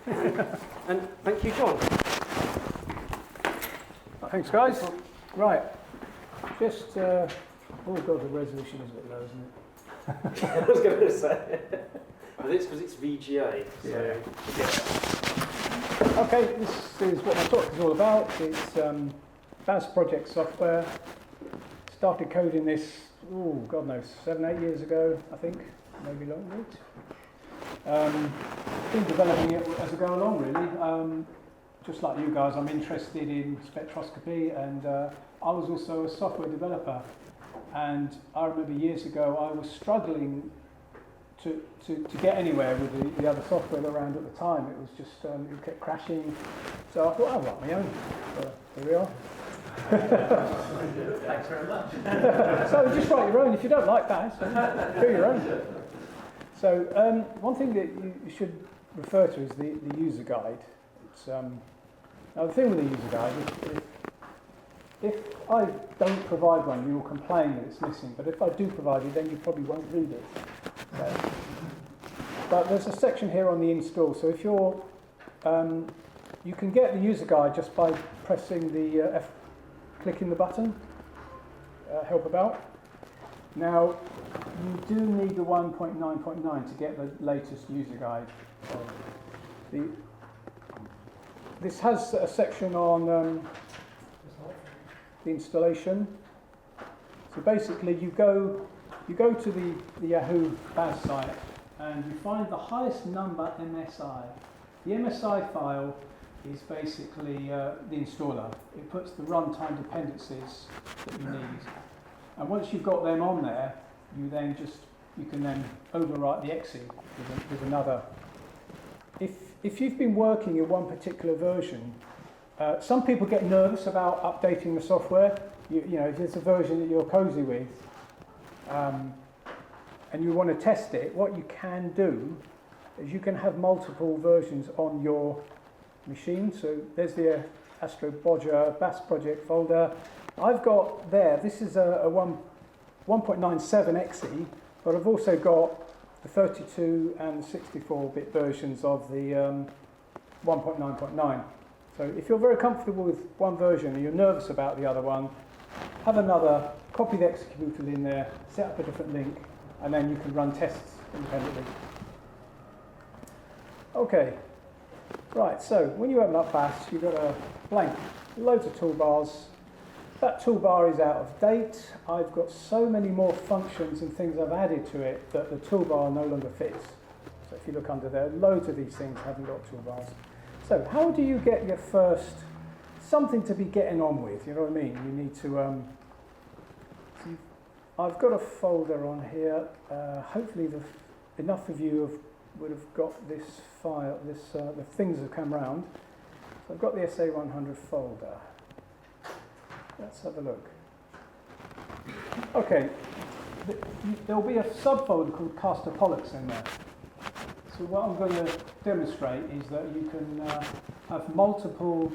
And thank you, John. Thanks, guys. Right. Just, oh god, the resolution is a bit low, isn't it? I was going to say. But it's because it's VGA. So. Yeah. Okay, this is what my talk is all about. It's BAS project software. Started coding this, oh god knows, 7-8 years ago, I think, maybe longer. Been developing it as I go along, really. Just like you guys, I'm interested in spectroscopy, and I was also a software developer. And I remember years ago I was struggling to get anywhere with the other software around at the time. It was just, it kept crashing. So I thought, I'll write my own. So here we are. Thanks very much. So just write your own. If you don't like that, so do your own. So one thing that you should refer to is the user guide. It's, now the thing with the user guide is if I don't provide one, you will complain that it's missing. But if I do provide it, then you probably won't read it. So, but there's a section here on the install. So if you're, you can get the user guide just by pressing the clicking the button, help about. Now, you do need the 1.9.9 to get the latest user guide. This has a section on the installation. So basically, you go to the Yahoo BAS site and you find the highest number MSI. The MSI file is basically the installer. It puts the runtime dependencies that you need. And once you've got them on there, you can then overwrite the exe with another. If you've been working in one particular version, some people get nervous about updating the software. You know, if it's a version that you're cozy with, and you want to test it, what you can do is you can have multiple versions on your machine. So there's the Astro Bodger BAS project folder. I've got there, this is a 1.97 exe, but I've also got the 32 and 64-bit versions of the 1.9.9. So if you're very comfortable with one version and you're nervous about the other one, have another, copy the executable in there, set up a different link, and then you can run tests independently. Okay, right, so when you open up BAS, you've got a blank, loads of toolbars. That toolbar is out of date. I've got so many more functions and things I've added to it that the toolbar no longer fits. So if you look under there, loads of these things haven't got toolbars. So how do you get your first something to be getting on with? You know what I mean? You need to. I've got a folder on here. Hopefully, enough of you would have got this file. The things have come round. So I've got the SA100 folder. Let's have a look. Okay, there'll be a subfolder called Castor Pollux in there. So what I'm going to demonstrate is that you can have multiple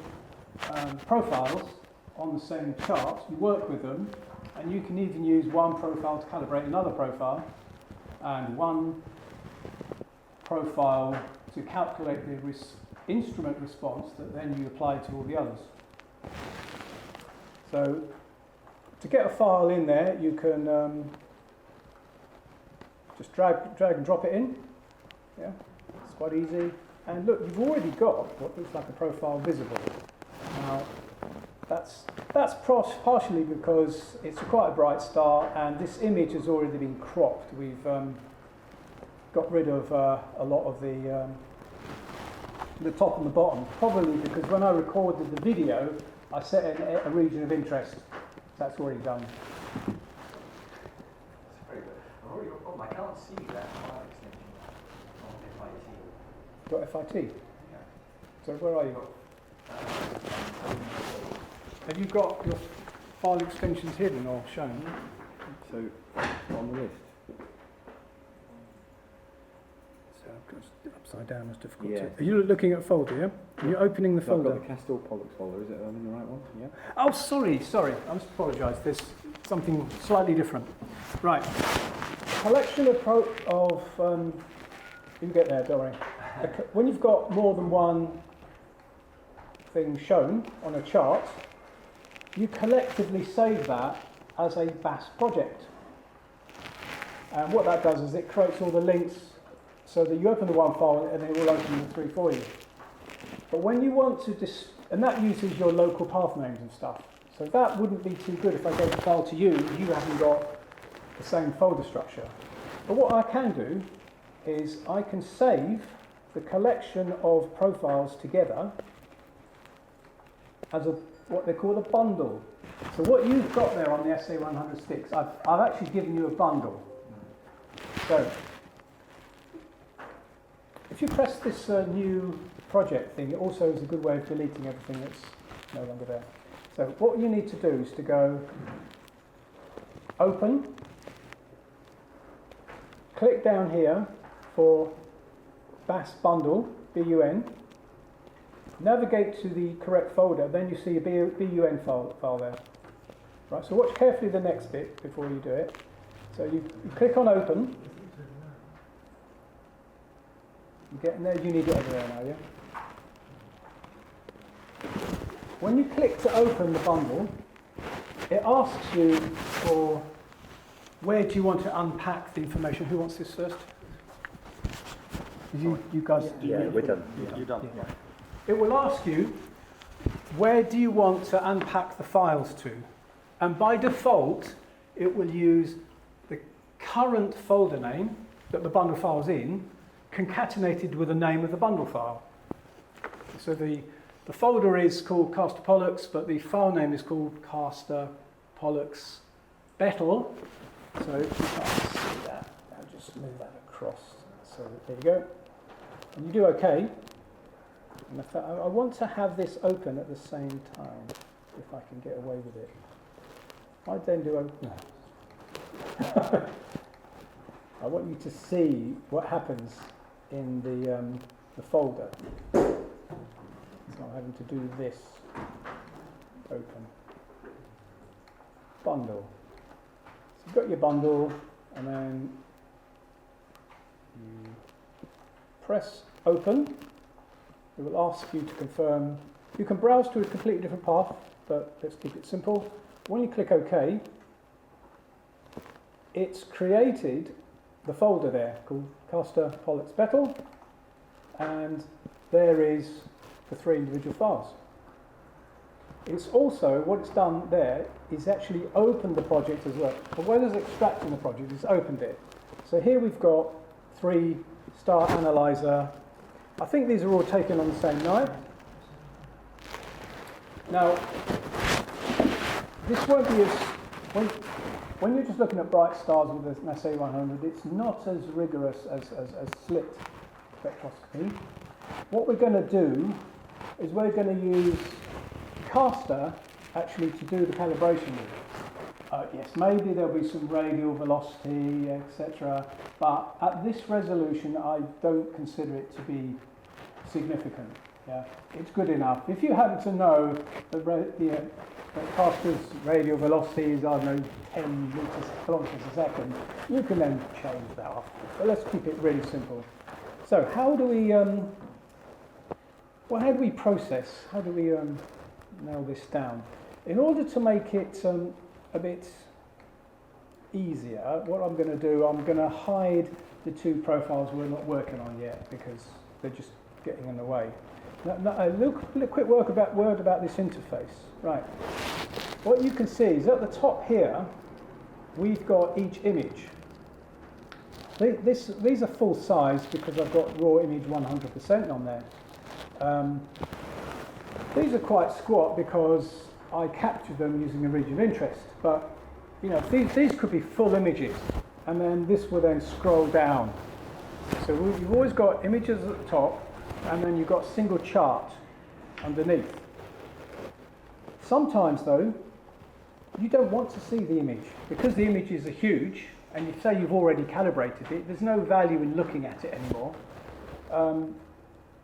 profiles on the same chart. You work with them, and you can even use one profile to calibrate another profile, and one profile to calculate the instrument response that then you apply to all the others. So to get a file in there, you can just drag and drop it in. Yeah, it's quite easy. And look, you've already got what looks like a profile visible. Now, that's partially because it's quite a bright star, and this image has already been cropped. We've got rid of a lot of the top and the bottom, probably because when I recorded the video, I set in a region of interest. That's already done. That's very good. Oh, I can't see that file extension on FIT. Got FIT? Yeah. So where are you? Have you got your file extensions hidden or shown? So on the list. So upside down is difficult. Yeah. Are you looking at folder? Yeah. Are you opening the folder? I've got the Castor Pollux folder. Is it in the right one? Yeah. Oh, sorry. I must apologise. There's something slightly different. Right. Collection of you can get there, don't worry. when you've got more than one thing shown on a chart, you collectively save that as a BAS project. And what that does is it creates all the links so that you open the one file and it will open the three for you. But when you want to, and that uses your local path names and stuff. So that wouldn't be too good if I gave the file to you and you haven't got the same folder structure. But what I can do is I can save the collection of profiles together as what they call a bundle. So what you've got there on the SA100 sticks, I've actually given you a bundle. So if you press this new project thing, it also is a good way of deleting everything that's no longer there. So what you need to do is to go open, click down here for BAS bundle, BUN, navigate to the correct folder, then you see a BUN file there. Right, so watch carefully the next bit before you do it. So you click on open. You get in there, you need it over there now, yeah? When you click to open the bundle, it asks you for where do you want to unpack the information. Who wants this first? You guys? Yeah, we're done. You're done. Yeah. It will ask you where do you want to unpack the files to, and by default it will use the current folder name that the bundle file's in concatenated with the name of the bundle file. So the folder is called Castor Pollux, but the file name is called Castor Pollux Betel. So if you can't see that, I'll just move that across. So there you go. And you do OK. And in fact, I want to have this open at the same time, if I can get away with it. I then do open. No. I want you to see what happens in the folder. So I'm having to do this. Open. Bundle. So you've got your bundle, and then you press open. It will ask you to confirm. You can browse to a completely different path, but let's keep it simple. When you click OK, it's created the folder there called Castor Pollux Betel, and there is the three individual files. It's also, what it's done there is actually opened the project as well. As well as extracting the project, it's opened it. So here we've got 3-star Analyser. I think these are all taken on the same night. Now, this won't be as, when you're just looking at bright stars with an SA100, it's not as rigorous as slit spectroscopy. What we're going to do is we're going to use Castor actually to do the calibration with it. Yes, maybe there'll be some radial velocity, etc. But at this resolution, I don't consider it to be significant. Yeah, it's good enough. If you happen to know that Castor's radial velocity is, I don't know, 10 kilometers a second, you can then change that off. But let's keep it really simple. So how do we process? How do we nail this down? In order to make it a bit easier, what I'm going to do, I'm going to hide the two profiles we're not working on yet because they're just getting in the way. Now, a quick word about this interface. Right. What you can see is at the top here, we've got each image. These are full size because I've got raw image 100% on there. These are quite squat because I captured them using a region of interest. But you know, these could be full images, and then this will then scroll down. So you've always got images at the top, and then you've got a single chart underneath. Sometimes, though, you don't want to see the image because the images are huge, and you say you've already calibrated it. There's no value in looking at it anymore.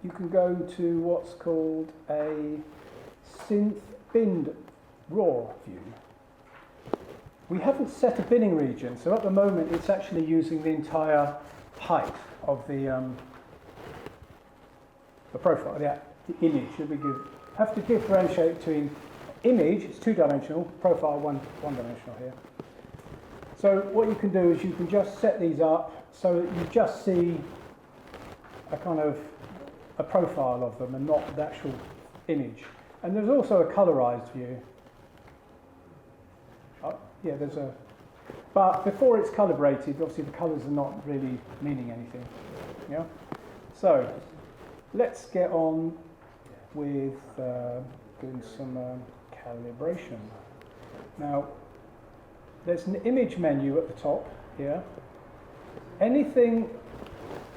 You can go to what's called a synth binned raw view. We haven't set a binning region, so at the moment it's actually using the entire height of the the profile, the image. We have to differentiate between image, it's two-dimensional, profile one-dimensional here. So what you can do is you can just set these up so that you just see a kind of a profile of them and not the actual image. And there's also a colorized view. Yeah, but before it's calibrated, obviously the colors are not really meaning anything. Yeah. So let's get on with doing some calibration. Now, there's an image menu at the top here. Anything,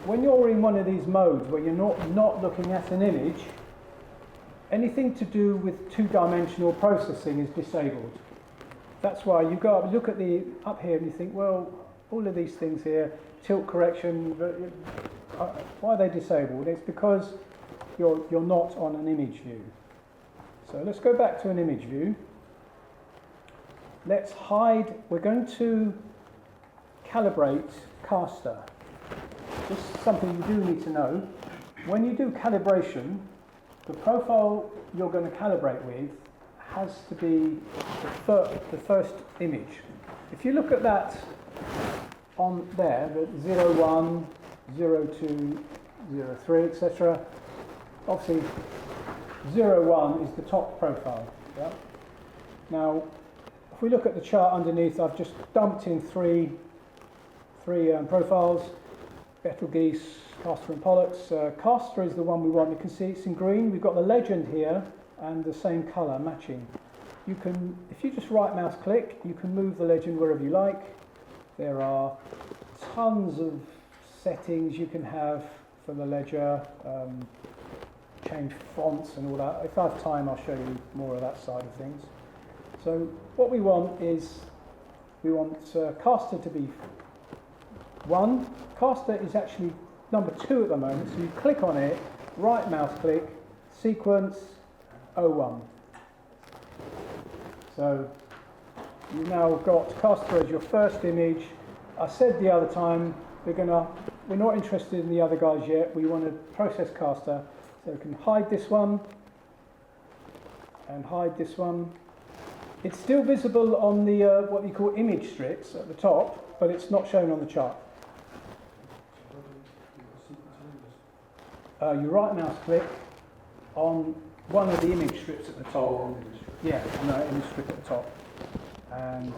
when you're in one of these modes where you're not looking at an image, anything to do with two-dimensional processing is disabled. That's why you go up, look at up here and you think, well, all of these things here, tilt correction, why are they disabled? It's because you're not on an image view. So let's go back to an image view. Let's hide, we're going to calibrate caster. This is something you do need to know. When you do calibration, the profile you're going to calibrate with has to be the first image. If you look at that on there, the 01, 02, 03, etc. Obviously, 01 is the top profile. Yeah? Now, if we look at the chart underneath, I've just dumped in three profiles, Betelgeuse, Castor and Pollux. Castor is the one we want. You can see it's in green. We've got the legend here and the same colour matching. You can, if you just right mouse click, you can move the legend wherever you like. There are tons of settings you can have for the ledger, change fonts and all that. If I have time, I'll show you more of that side of things. So what we want is, we want Castor to be 1. Castor is actually number 2 at the moment, so you click on it, right mouse click, sequence 01. So you've now got Castor as your first image. I said the other time, we're not interested in the other guys yet, we want to process Castor, so we can hide this one and hide this one. It's still visible on the what you call image strips at the top, but it's not shown on the chart. You right mouse click on one of the image strips at the top. Yeah, on the image strip at the top. And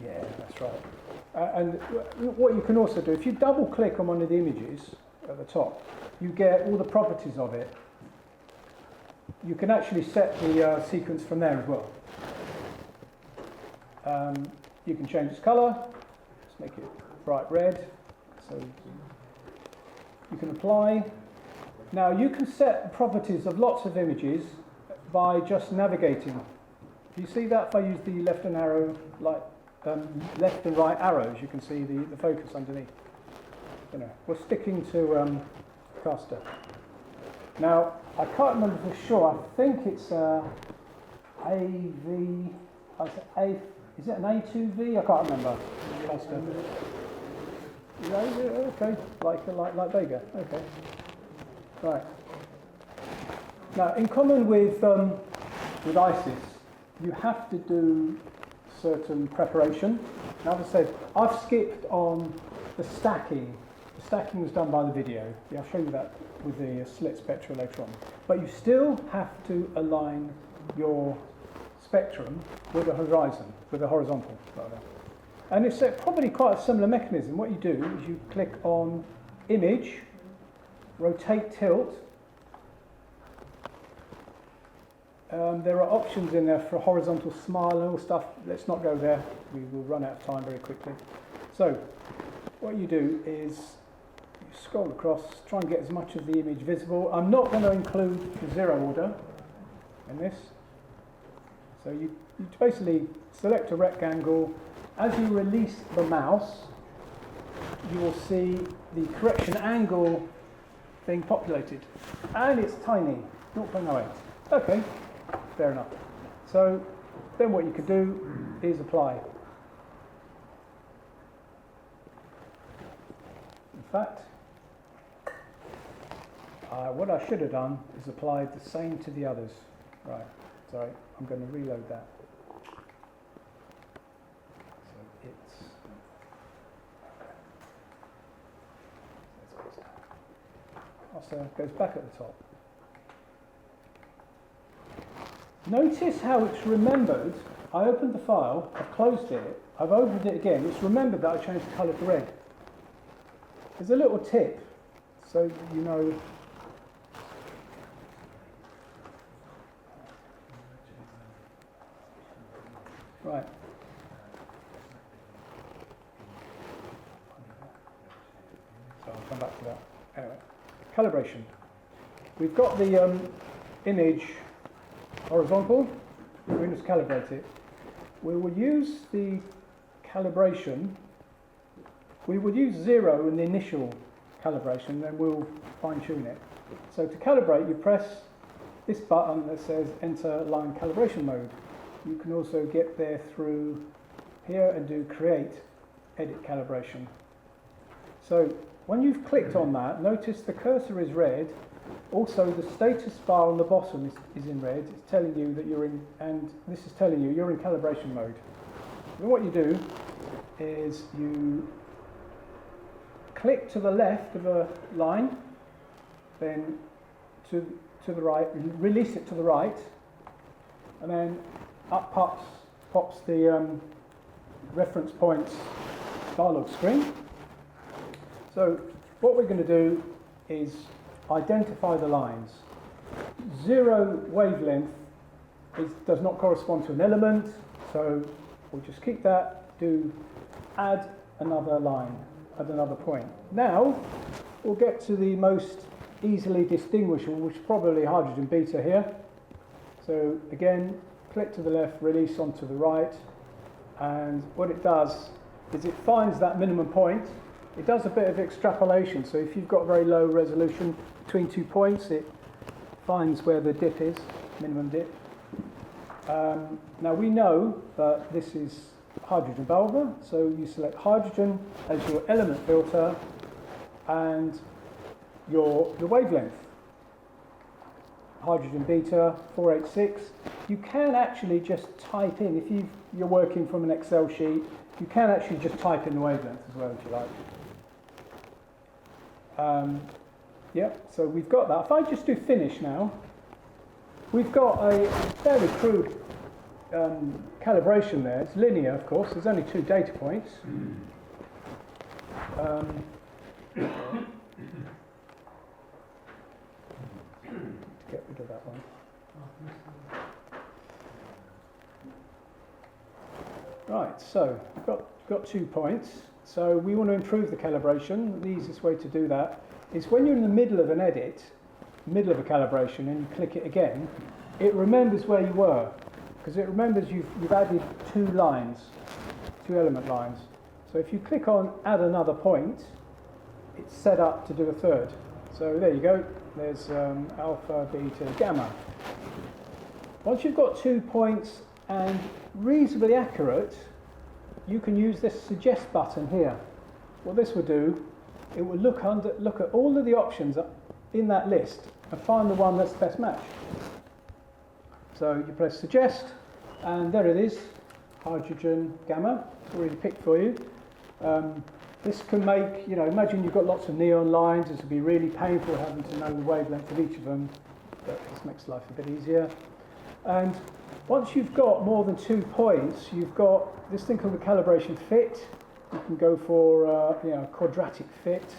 yeah, that's right. And what you can also do, if you double click on one of the images at the top, you get all the properties of it. You can actually set the sequence from there as well. You can change its colour, let's make it bright red, so you can apply. Now you can set properties of lots of images by just navigating. Do you see that? If I use the left and right arrows, you can see the focus underneath. We're sticking to Castor. Now I can't remember for sure, I think it's is it an A2V? I can't remember. Yeah, okay, like Vega. Okay, right. Now, in common with ISIS, you have to do certain preparation. Now, as I said, I've skipped on the stacking. The stacking was done by the video. Yeah, I'll show you that with the slit spectra later on. But you still have to align your spectrum with the horizon, with the horizontal rather. And it's probably quite a similar mechanism. What you do is you click on image, rotate tilt. There are options in there for horizontal smile and all stuff. Let's not go there. We will run out of time very quickly. So what you do is you scroll across, try and get as much of the image visible. I'm not going to include the zero order in this. So you basically select a rectangle. As you release the mouse, you will see the correction angle being populated. And it's tiny, 0.08. Okay, fair enough. So then what you can do is apply. In fact, What I should have done is applied the same to the others. Right, sorry, I'm going to reload that. So it's... Also goes back at the top. Notice how it's remembered. I opened the file, I've closed it, I've opened it again. It's remembered that I changed the colour to red. There's a little tip, so you know. Right. So I'll come back to that. Anyway, calibration. We've got the image horizontal. We just calibrate it. We will use the calibration. We would use 0 in the initial calibration, then we'll fine-tune it. So to calibrate, you press this button that says Enter Line Calibration Mode. You can also get there through here and do Create, Edit Calibration. So when you've clicked on that, notice the cursor is red. Also, the status bar on the bottom is in red. It's telling you that you're in, and this is telling you you're in calibration mode. And what you do is you click to the left of a line, then to the right, release it to the right, and then up pops the reference points dialog screen. So what we're going to do is identify the lines. 0 wavelength does not correspond to an element, so we'll just keep that, add another line, add another point. Now we'll get to the most easily distinguishable, which is probably hydrogen beta here. So again, click to the left, release onto the right, and what it does is it finds that minimum point. It does a bit of extrapolation, so if you've got very low resolution between 2 points, it finds where the dip is, minimum dip. Now we know that this is hydrogen bulba, so you select hydrogen as your element filter and your wavelength. Hydrogen beta 486. You can actually just type in, if you're working from an Excel sheet, you can actually just type in the wavelength as well if you like. So we've got that. If I just do finish now, we've got a fairly crude calibration there. It's linear, of course. There's only 2 data points. Get rid of that one. Right, so we've got 2 points. So we want to improve the calibration. The easiest way to do that is when you're in the middle of an edit, middle of a calibration, and you click it again, it remembers where you were, because it remembers you've added 2 lines, 2 element lines. So if you click on add another point, it's set up to do a third. So there you go. There's alpha, beta, gamma. Once you've got 2 points and reasonably accurate, you can use this suggest button here. What this will do, it will look at all of the options in that list and find the one that's the best match. So you press suggest, and there it is, hydrogen gamma. It's already picked for you. This can make, imagine you've got lots of neon lines. This would be really painful having to know the wavelength of each of them, but this makes life a bit easier. And once you've got more than 2 points, you've got this thing called the calibration fit. You can go for a quadratic fit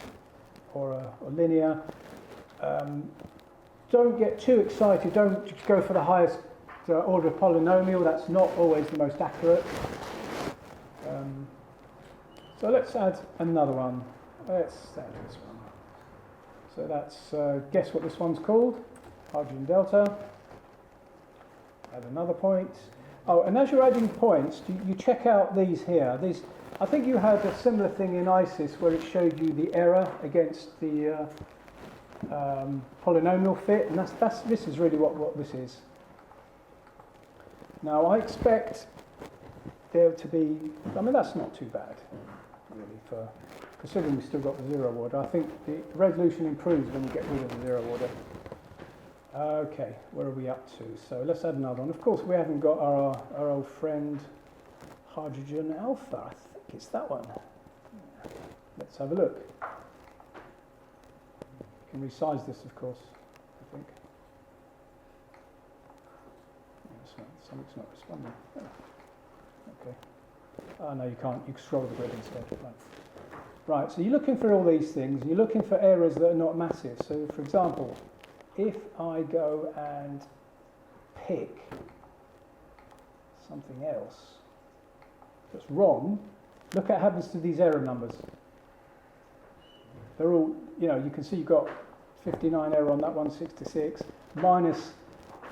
or linear. Don't get too excited. Don't just go for the highest order of polynomial. That's not always the most accurate. So let's add another one. Let's add this one. So that's, guess what this one's called? Hydrogen delta. Add another point. Oh, and as you're adding points, you check out these here. These, I think you had a similar thing in ISIS where it showed you the error against the polynomial fit, and this is really what this is. Now I expect there to be, that's not too bad, really, considering we've still got the zero order. I think the resolution improves when you get rid of the zero order. Okay, where are we up to? So let's add another one. Of course, we haven't got our old friend hydrogen alpha. I think it's that one. Let's have a look. You can resize this, of course, I think. Something's not responding. Oh, okay. Oh, no, you can't. You can scroll the grid instead. Right, so you're looking for all these things. You're looking for errors that are not massive. So, for example, if I go and pick something else that's wrong, look at what happens to these error numbers. They're all, you can see you've got 59 error on that one, 66, minus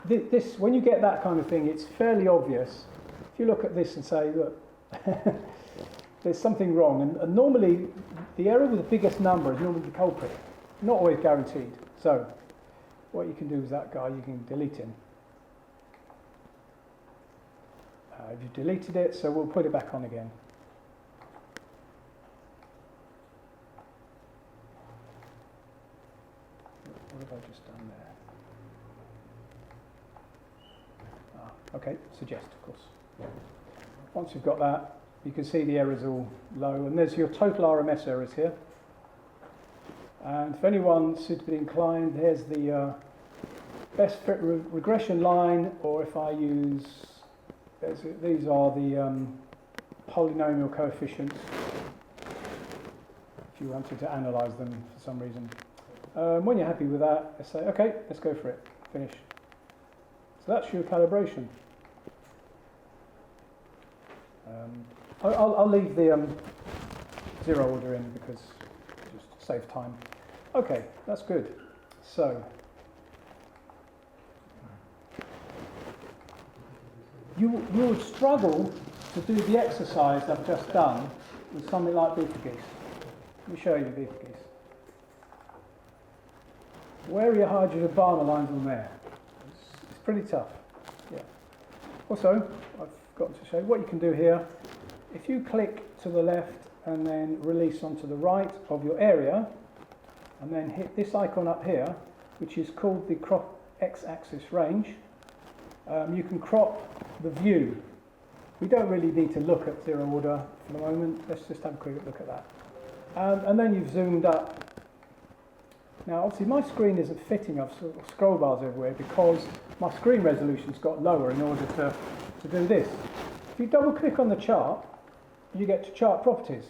this. When you get that kind of thing, it's fairly obvious. If you look at this and say, look, there's something wrong, and normally the error with the biggest number is normally the culprit, not always guaranteed. So what you can do with that guy, you can delete him. You've deleted it, so we'll put it back on again. What have I just done there? Okay, suggest, of course. Once you've got that, you can see the errors all low, and there's your total RMS errors here. And if anyone's suitably inclined, here's the best fit regression line, or if I use, these are the polynomial coefficients, if you wanted to analyze them for some reason. When you're happy with that, let's say, okay, let's go for it, finish. So that's your calibration. I'll leave the zero order in because just to save time. Okay, that's good. So you would struggle to do the exercise I've just done with something like Betelgeuse. Let me show you Betelgeuse. Where are your hydrogen Balmer lines on there? It's pretty tough. Yeah. Also, I've got to show you what you can do here. If you click to the left and then release onto the right of your area, and then hit this icon up here, which is called the crop x-axis range, you can crop the view. We don't really need to look at zero order for the moment. Let's just have a quick look at that. And then you've zoomed up. Now, obviously, my screen isn't fitting. I've sort of scroll bars everywhere because my screen resolution's got lower in order to do this. If you double-click on the chart, you get to chart properties.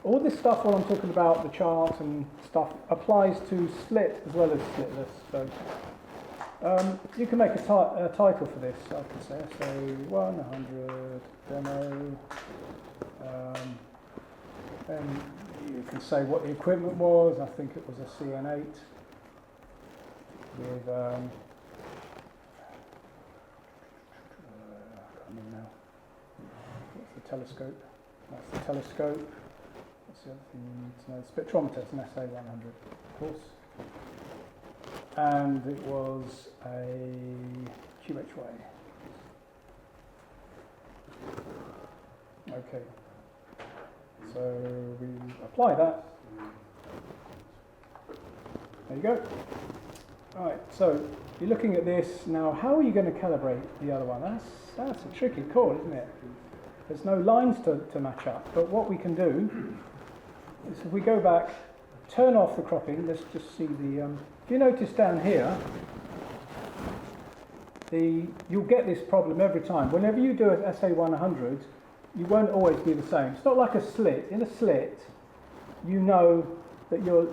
All this stuff, what I'm talking about, the chart and stuff, applies to slit as well as slitless. So you can make a title for this, I can say. So 100 demo. And you can say what the equipment was. I think it was a CN8 with I can't remember now. What's the telescope? That's the telescope. What's the other thing you need to know? Spectrometer. It's an SA100, of course. And it was a QHY. Okay. So we apply that. There you go. All right, so you're looking at this. Now, how are you going to calibrate the other one? That's a tricky call, isn't it? There's no lines to match up. But what we can do is if we go back, turn off the cropping, let's just see the... if you notice down here, you'll get this problem every time. Whenever you do an SA100, you won't always be the same. It's not like a slit. In a slit, you know that your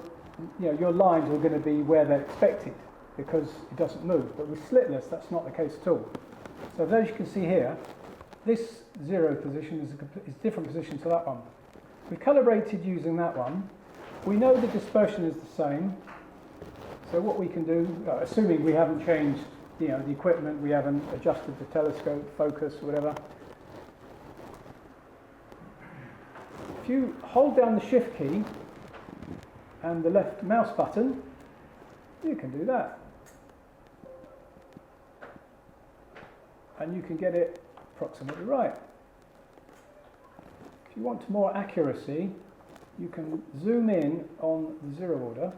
lines are going to be where they're expected because it doesn't move. But with slitless, that's not the case at all. So as you can see here, this zero position is a different position to that one. We calibrated using that one. We know the dispersion is the same. So what we can do, assuming we haven't changed the equipment, we haven't adjusted the telescope, focus, whatever. If you hold down the shift key and the left mouse button, you can do that. And you can get it approximately right. If you want more accuracy, you can zoom in on the zero order.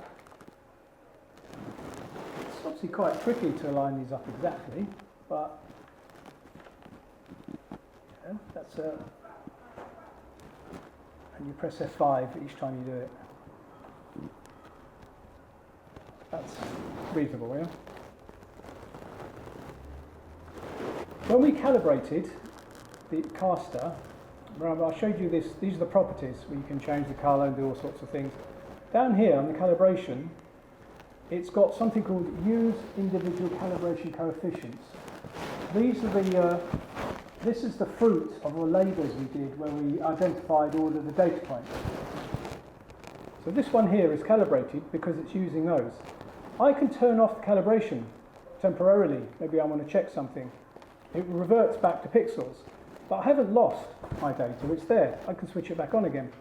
It's obviously quite tricky to line these up exactly, but yeah, that's a... And you press F5 each time you do it. That's reasonable, yeah? When we calibrated the caster, remember I showed you this, these are the properties where you can change the colour and do all sorts of things. Down here on the calibration, it's got something called use individual calibration coefficients. These are the, this is the fruit of the labours we did where we identified all of the data points. So this one here is calibrated because it's using those. I can turn off the calibration temporarily. Maybe I want to check something. It reverts back to pixels. But I haven't lost my data, it's there. I can switch it back on again.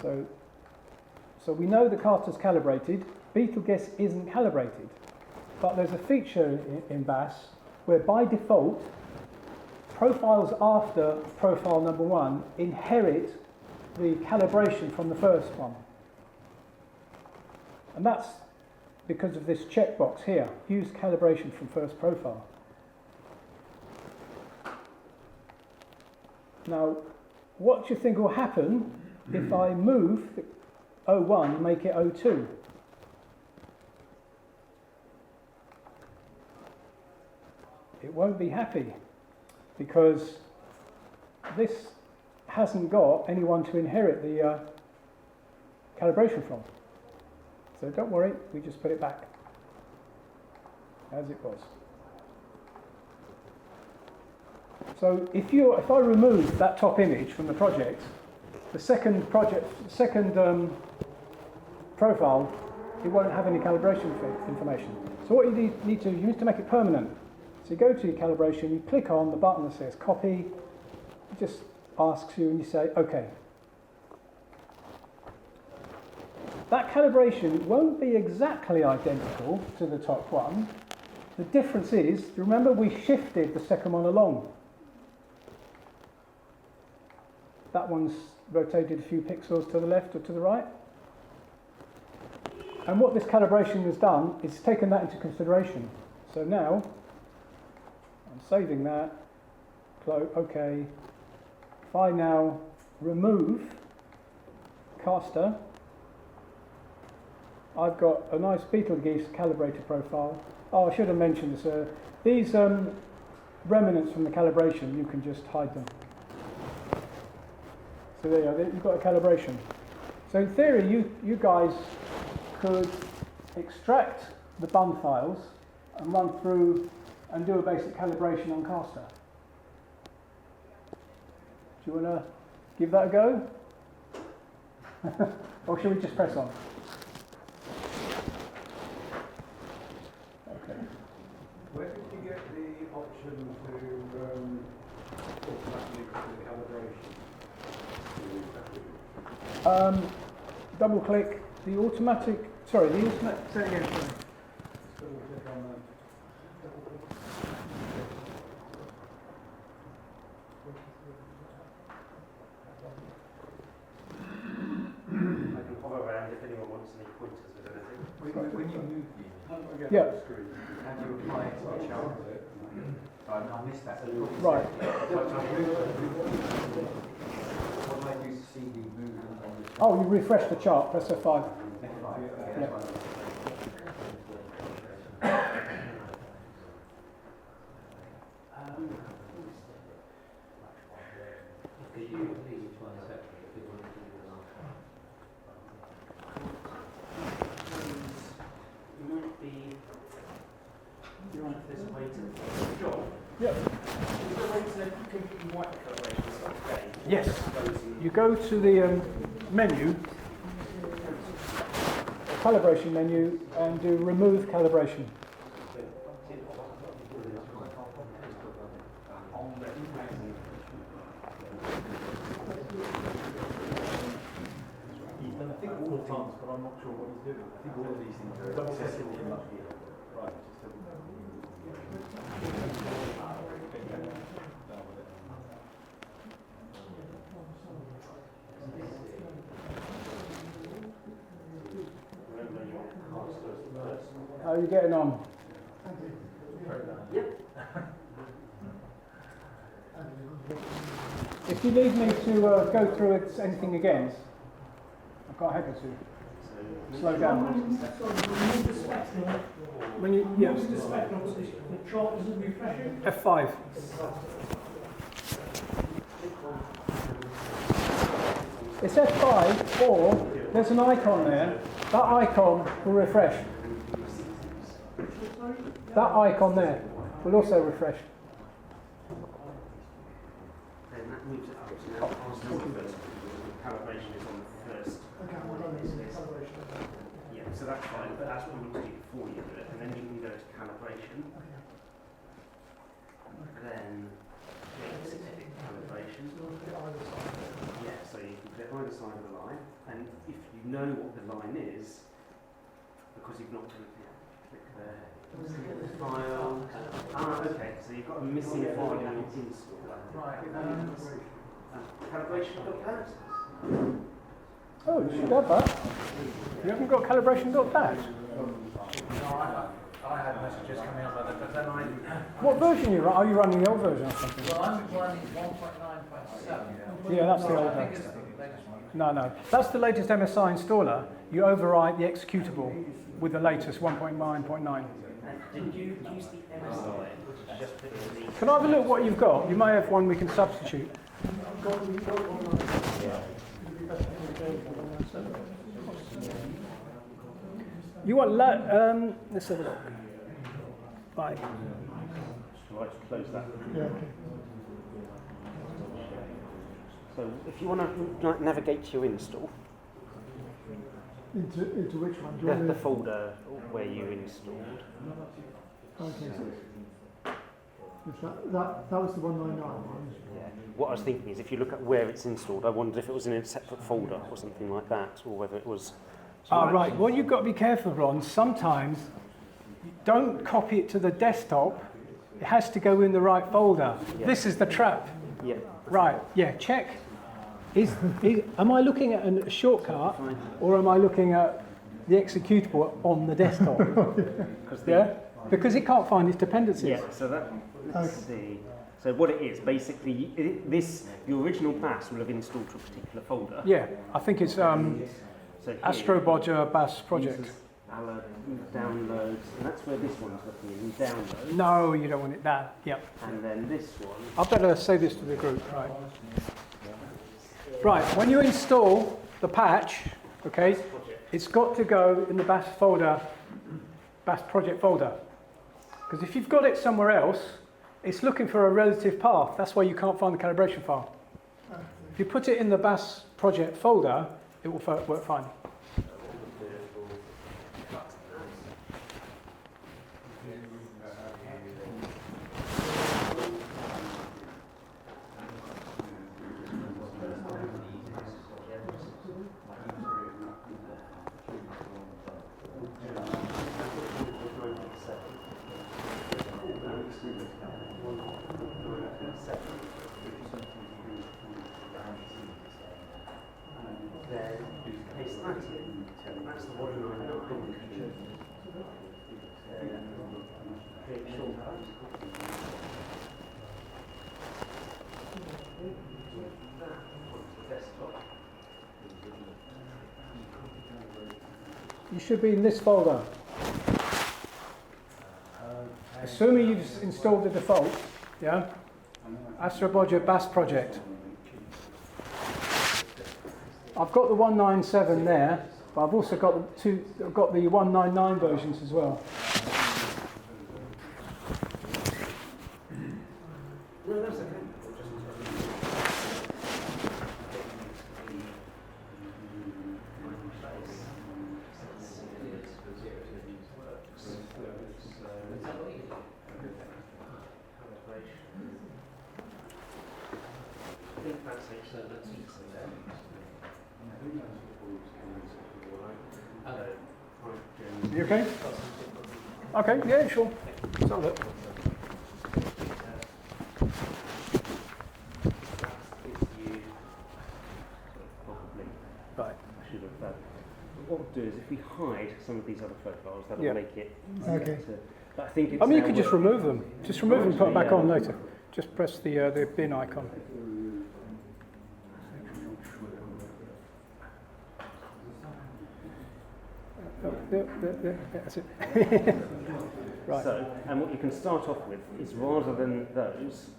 So we know the caster's calibrated. Betelgeuse isn't calibrated. But there's a feature in BAS where by default, profiles after profile number 1 inherit the calibration from the first one. And that's because of this checkbox here, use calibration from first profile. Now, what do you think will happen if I move the 01 and make it 02? It won't be happy because this hasn't got anyone to inherit the calibration from. So don't worry, we just put it back as it was. So if I remove that top image from the project, the second profile, it won't have any calibration information. So what you need to make it permanent. So you go to your calibration, you click on the button that says copy, it just asks you and you say OK. That calibration won't be exactly identical to the top one. The difference is, remember we shifted the second one along. That one's rotated a few pixels to the left or to the right. And what this calibration has done is taken that into consideration. So now, I'm saving that, OK. If I now remove caster, I've got a nice Betelgeuse calibrated profile. Oh, I should have mentioned this. These remnants from the calibration, you can just hide them. So there you are, you've got a calibration. So in theory, you guys could extract the bun files and run through and do a basic calibration on caster. Do you want to give that a go? Or should we just press on? Okay. Where did you get the option to automatically do the calibration? Double click the automatic. Sorry, the automatic. Say it again. Sorry. Double click on that. I can hover around if anyone wants any pointers with anything. When you move the image, Yeah. how do you apply it to the chart? I missed that. Right. What do I do to see the movement on the chart? Oh, you refresh the chart. Press F5. Yeah. Yep. Yes. You go to the menu, calibration menu, and do remove calibration. I think all the times, but I'm not sure what he's doing. I think all of these things are accessible in that here. Right, just are you getting on? If you need me to go through anything again, I've got a habit to slow down. When you, yeah. F5. It's F5, or there's an icon there. That icon will refresh. That icon there will also refresh. Then that moves it up to now. Calibration is on the first. Yeah, so that's fine, but that's what we need to do before you do it. And then you can go to calibration. Then specific calibration. Yeah, so you can click either side of the line, and if you know what the line is, because you've not done it yet, click there. File. Okay, so you've got a missing file in your installer. Right. Calibration.dat. Oh, you should have that. You haven't got calibration.dat? No, I had messages coming up like that, but then What version are you running? The old version or something? well, I'm running 1.9.7. Yeah, that's the old I think one. it's the latest one. No. That's the latest MSI installer. You overwrite the executable with the latest 1.9.9. Did you use the MSI, which is just put in the... Can I have a look what you've got? You may have one we can substitute. You want let's have a look. Right. Right, close that. So if you want to navigate to your install, Into which one? the folder where you installed. Okay, so that was the 199 one. Yeah. What I was thinking is if you look at where it's installed, I wondered if it was in a separate folder or something like that, or whether it was... Right. Well, you've got to be careful, Ron. Sometimes you don't copy it to the desktop. It has to go in the right folder. Yeah. This is the trap. Yeah. Right. Yeah. Check. Am I looking at a shortcut, or am I looking at the executable on the desktop? Yeah. Because it can't find its dependencies. Yeah, so that, let's see. So what it is, basically, your original BAS will have installed to a particular folder. Yeah. I think it's So here, Astrobodger BAS project. users, downloads, and that's where this one's looking in, downloads. No, you don't want it that. Yep. And then this one, I better say this to the group, right? Right, when you install the patch, okay, it's got to go in the BAS folder, BAS project folder. Because if you've got it somewhere else, it's looking for a relative path. That's why you can't find the calibration file. If you put it in the BAS project folder, it will work fine. That's the 199. Create shortcut. That onto the desktop. You should be in this folder. Assuming you've installed the default, yeah? Astrobodger BAS project. I've got the 197 there, but I've also got I've got the 199 versions as well. No, that's okay. I think that's it, so that's easy there. You okay? Okay, yeah, sure. Solve it. Probably. Right. I should have what we'll do is if we hide some of these other profiles, that'll Yeah. make it Okay. to, but I think it's I mean, you now could just working. remove them. Just remove them and put them back on later. Just press the bin icon. Oh, that's it. Right. So, and what you can start off with is rather than those,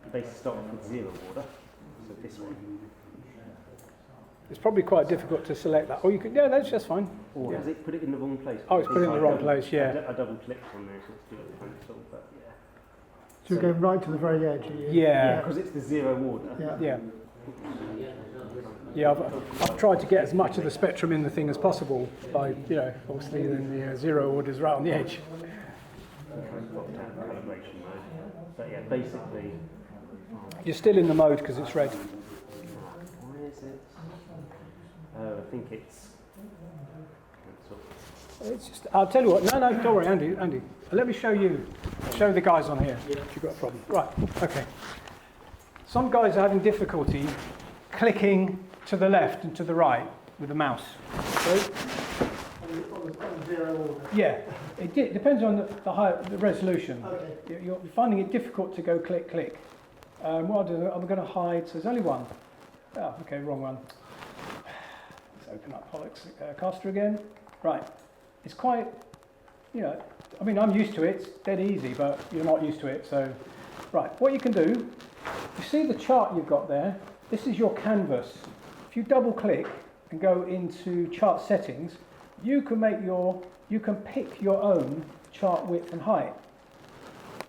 you basically start off with zero order. So this one. It's probably quite difficult to select that. Or you could, yeah, that's just fine. Or Yeah. has it put it in the wrong place? Oh, it's put it in the wrong place, yeah. I double clicked on there, so it's doing the pencil, but yeah. So you're going right to the very edge, are you? Yeah. Because it's the zero order. Yeah. Yeah. Yeah, I've tried to get as much of the spectrum in the thing as possible by, you know, obviously then the zero order's right on the edge. Calibration mode. But yeah, basically. You're still in the mode because it's red. Why is it? I think it's. It's just, I'll tell you what, no, don't worry, Andy. Let me show you, show the guys on here if you've got a problem. Right, okay. Some guys are having difficulty clicking to the left and to the right with the mouse. So, On zero order. yeah, it depends on the resolution. Okay. You're finding it difficult to go click. What I'll do, I'm going to hide, so there's only one. Oh, okay, wrong one. Let's open up Pollux Caster again. Right, it's quite, you know, I mean, I'm used to it, it's dead easy, but you're not used to it, so. Right, what you can do, you see the chart you've got there, this is your canvas. If you double click and go into chart settings, you can pick your own chart width and height.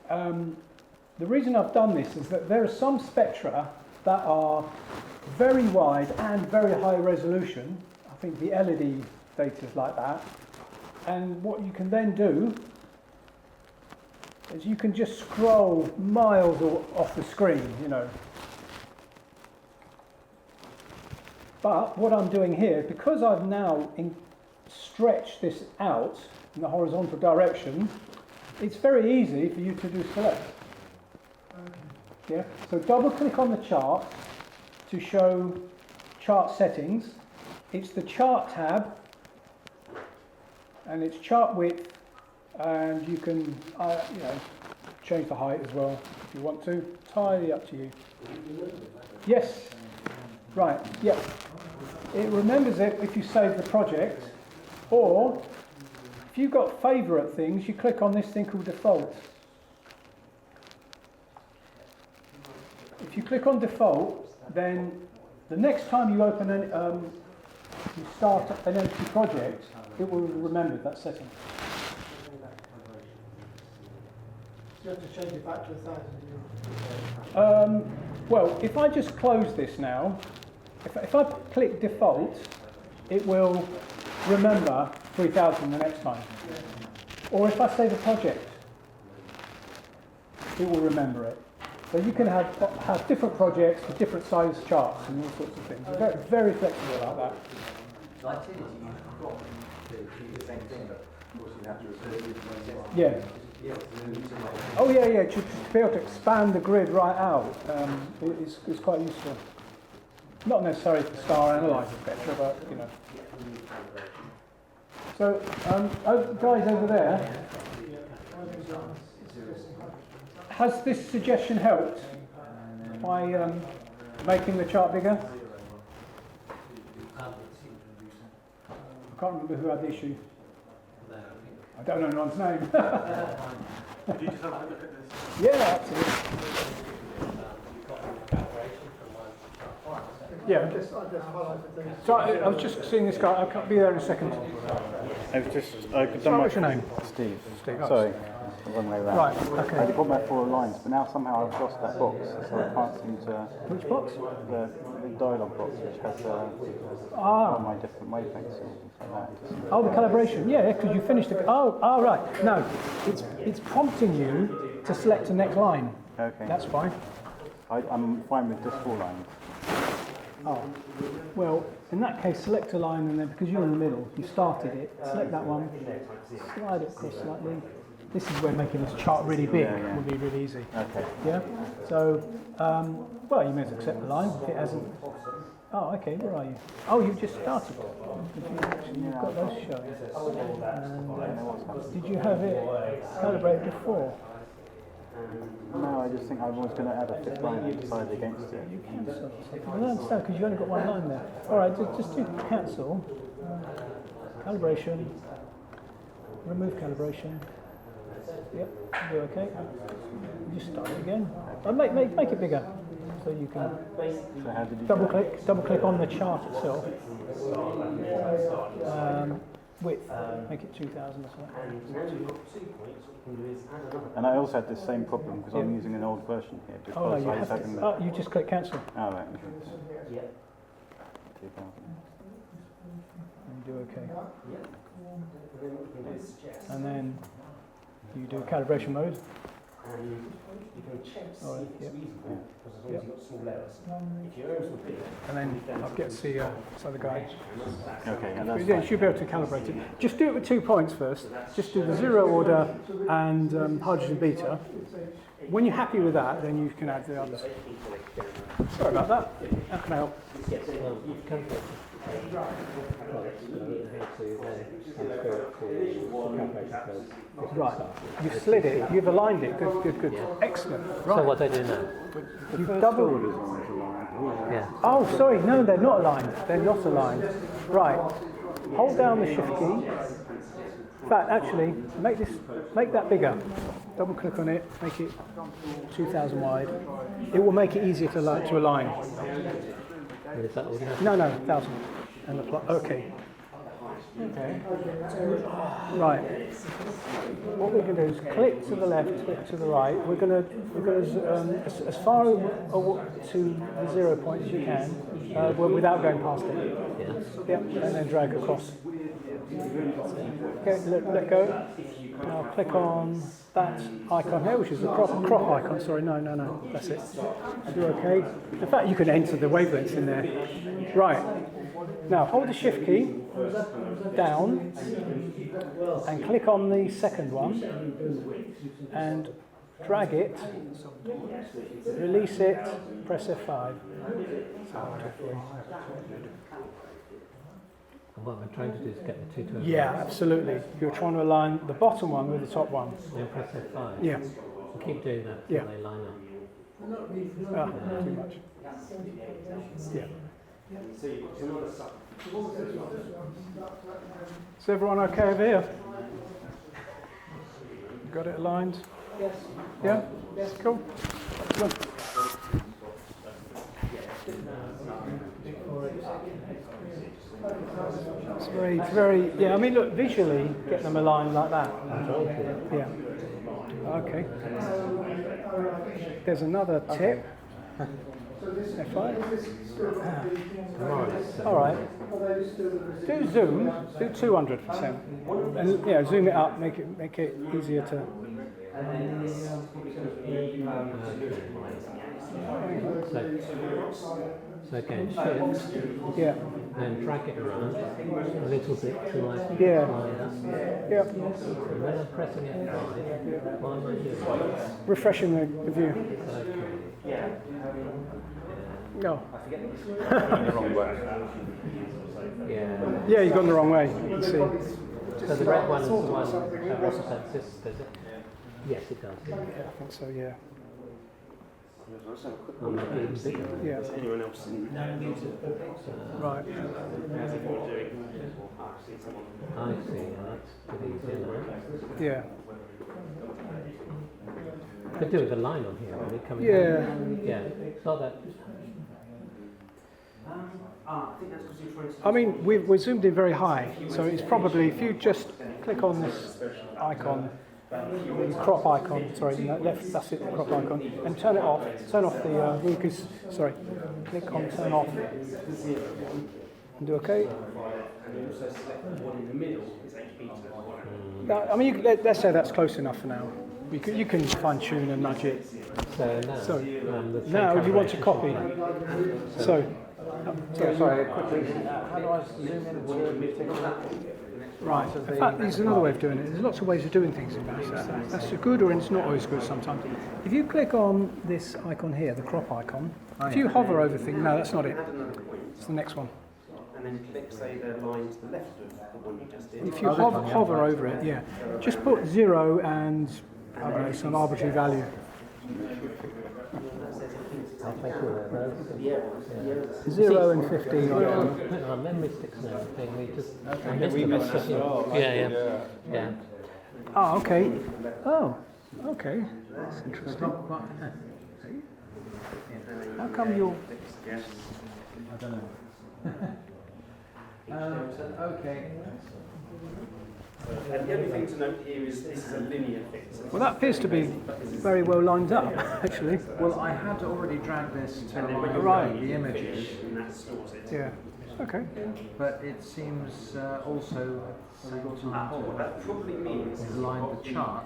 The reason I've done this is that there are some spectra that are very wide and very high resolution. I think the LED data is like that. And what you can then do is you can just scroll miles off the screen, you know. But what I'm doing here, because I've now stretched this out in the horizontal direction, it's very easy for you to do select. Yeah. So double click on the chart to show chart settings. It's the chart tab, and it's chart width, and you can you know, change the height as well if you want to. Entirely up to you. Yes. Right. Yeah. It remembers it if you save the project, or if you've got favourite things, you click on this thing called default. If you click on default, then the next time you open you start an empty project, it will remember that setting. You have to change it back to 1,000. Well, if I just close this now, if I click default, it will remember 3,000 the next time. Or if I save a project, it will remember it. So you can have different projects with different size charts and all sorts of things. It's very, very flexible like that. Like I said, you crop to do the same thing, but of course you have to refer to Yeah. Oh yeah. To be able to expand the grid right out is quite useful. Not necessarily for star analyzer spectra, but you know. So, guys over there, has this suggestion helped by making the chart bigger? I can't remember who had the issue. I don't know anyone's name. Did you just have a look at this? Yeah, absolutely. Yeah. I just highlighted things. So I was just seeing this guy. I can't be there in a second. I was just, Sorry, what's your name? Steve. Steve. oh, Sorry, the wrong way around. Right. I Okay. had put my 4 lines, but now somehow I've lost that box, so I can't seem to. Which box? The dialogue box, which has all my different wavelengths and things like that. Oh, the calibration. Yeah, because you finished it. Oh, right. No, it's prompting you to select the next line. Okay. That's fine. I'm fine with just 4 lines. Oh, well, in that case, select a line, and then because you're in the middle, you started it. Select that one. Slide it across slightly. This is where making this chart really big Yeah. will be really easy. Okay. Yeah. So, well, you may as well accept the line if it hasn't. Oh, okay, where are you? Oh, you just started. You've got those showing. And, did you have it calibrated before? No, I just think I was going to add a fifth line and decided against it. You cancel. I don't understand because you only got one line there. All right, just do cancel. Calibration. Remove calibration. Yep, do okay. Just start it again. Make it bigger so you can So how did you double click on the chart itself. Width, make it 2000 or something. And I also had the same problem because I'm using an old version here. Because Oh, no, I you was have having to. Oh, you just click cancel. Oh, right. Yeah. 2000. And do okay. And then you do calibration mode. And you can check to see All right, if it's yep. reasonable, because as long as you've got small errors. If your errors were big, And then I'll get to see this other guy. Okay, and that's Yeah, you fine. should be able to calibrate it. Just do it with 2 points first. Just do the 0 order and hydrogen beta. When you're happy with that, then you can add the others. Sorry about that. How can I help? Right. You've slid it. You've aligned it. Good. Excellent. Right. So what do I do now? You've doubled. Yeah. Oh, sorry. No, they're not aligned. They're not aligned. Right. Hold down the shift key. In fact, actually, make that bigger. Double click on it. Make it 2000 wide. It will make it easier to align. Is that all you have? No, 1000. And apply. Okay. Right. What we're going to do is click to the left, click to the right. We're going to as far to the 0 point as you can, without going past it. Yeah. Yep. And then drag across. Okay. Let go. Now click on that icon here, which is the crop icon. Sorry, no. That's it. Do okay. In fact, you can enter the wavelengths in there. Right. Now hold the shift key down and click on the second one and drag it, release it, press F5. And what I'm trying to do is get the two to align. Yeah, absolutely. You're trying to align the bottom one with the top one. Then press F5. Yeah. And keep doing that until they line up. Too much. Yeah. Is everyone okay over here? Got it aligned? Yes. Yeah? Yes. Cool. Good. It's very, yeah, I mean, look, visually, get them aligned like that. Yeah. Okay. There's another tip. F5. All right. Do zoom. Do 200%, and zoom it up. Make it easier to. So again, shift. Yeah. Then drag it around a little bit till I Yeah. line up. Yeah. And then I'm pressing F5. What am I doing? Refreshing the view. Okay. No. the wrong way. Yeah. Yeah, you've gone the wrong way. You can see. So the red one is the one that represents this, does it? Yes, it does. Yeah, I think so. Yeah. I'll make it even bigger. Yeah. Anyone else in? Right. I see, and that's pretty easy now. Yeah. Could do with a line on here, really, coming Yeah. down. Yeah. It's not that. I think that's because you're trying to. I mean, we're zoomed in very high, so it's probably if you just click on this icon, the crop icon. Sorry, no, left. That's it, the crop icon, and turn it off. Turn off the Lucas. Sorry, click on turn off, and do OK. I mean, let's say that's close enough for now. You can fine tune and nudge it. So now, So the now you want to copy. So. Sorry, quickly, how do I zoom in to take on that? Right. In fact, there's another way of doing it. There's lots of ways of doing things in maths. That's good, or it's not always good sometimes. If you click on this icon here, the crop icon, if you hover over things, no, that's not it. It's the next one. And then click, say, the line to the left of the one you just did. If you hover over it, yeah, just put 0 and I don't know, some arbitrary value. I'll take all of those. 0 and 15. Our memory sticks and everything. We missed it. Yeah. Oh, okay. Oh, okay. That's interesting. How come you're... I don't know. Okay. And the only thing to note here is this is a linear thing. So Well, that appears to be very well lined up, actually. Well, I had already dragged this to Right. the images, and that stores it. Yeah. Okay. but it seems also What that probably means is line the chart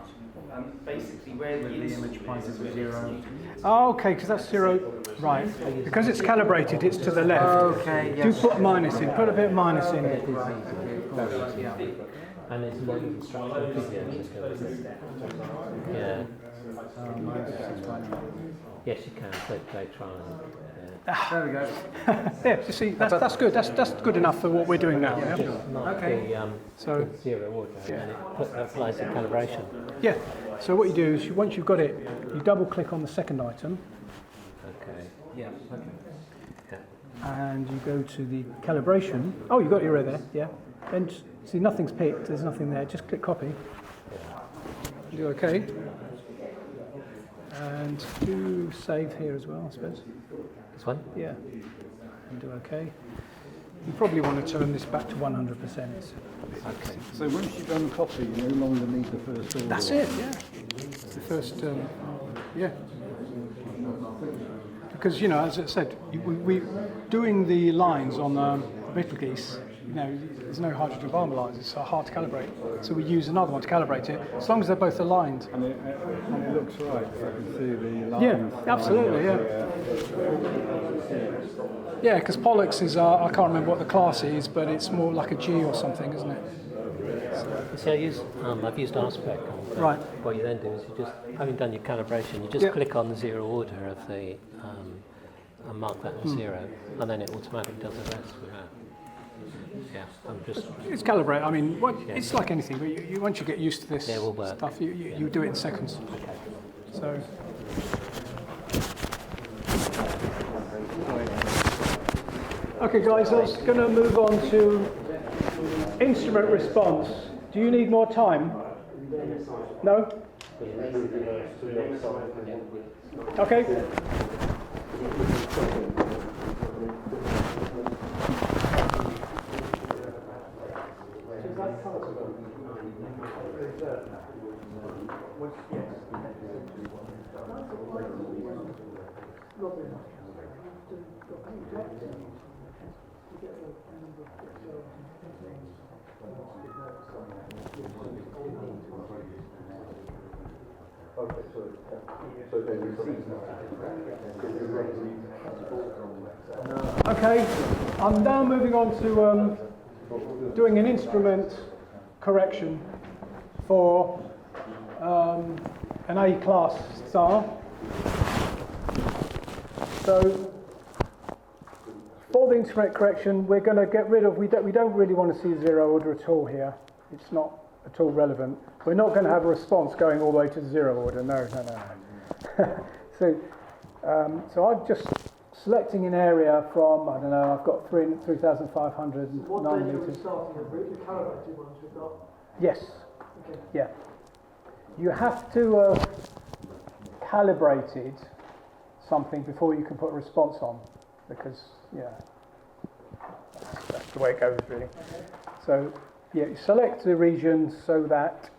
basically where with the image pointing to 0. Oh, okay, because that's 0. Right. Because it's calibrated, it's to the left. Okay, Do put a minus in. Put a bit of minus in. Yeah. And it's more instructional videos. Yeah. Yes, you can. They try and. There we go. Yeah, you see, that's good. That's good enough for what we're doing now. Yeah. Okay. So, Zero order, and then it applies the calibration. yeah. So what you do is, once you've got it, you double click on the second item, Okay. Yeah. Okay. and you go to the calibration. Oh, you've got your array there. Yeah. And see, nothing's picked. There's nothing there. Just click copy. Do OK. And do save here as well, I suppose. This one? Yeah. And do OK. You probably want to turn this back to 100%. Okay. So once you've done copy, you no longer need the first order. That's it, yeah. The first, yeah. Because, you know, as I said, we doing the lines on Betelgeuse, you know, there's no hydrogen bomb lines, it's hard to calibrate. So we use another one to calibrate it, as long as they're both aligned. And it looks right. I can see the lines. Yeah, absolutely, yeah. Yeah, because Pollux is, I can't remember what the class is, but it's more like a G or something, isn't it? See, I've used RSpec. And, Right. What you then do is you just, having done your calibration, you just click on the 0 order of the, and mark that as 0, and then it automatically does the rest without. Yeah, I'm just. It's calibrate. I mean, it's like anything. But you, once you get used to this stuff, you do it in seconds. So. Okay, guys. I was going to move on to instrument response. Do you need more time? No. Okay. Okay, I'm now moving on to doing an instrument correction for an A-class star. So, for the instrument correction, we're going to get rid of, we don't really want to see 0 order at all here. It's not at all relevant. We're not going to have a response going all the way to 0 order. No. So I'm just selecting an area from, I don't know, I've got 3,500 What 9 data are we meters. starting at? The calibrated ones we've got? Yes. Okay. Yeah. You have to calibrated something before you can put a response on, because, yeah, that's the way it goes, really. So, yeah, you select the region so that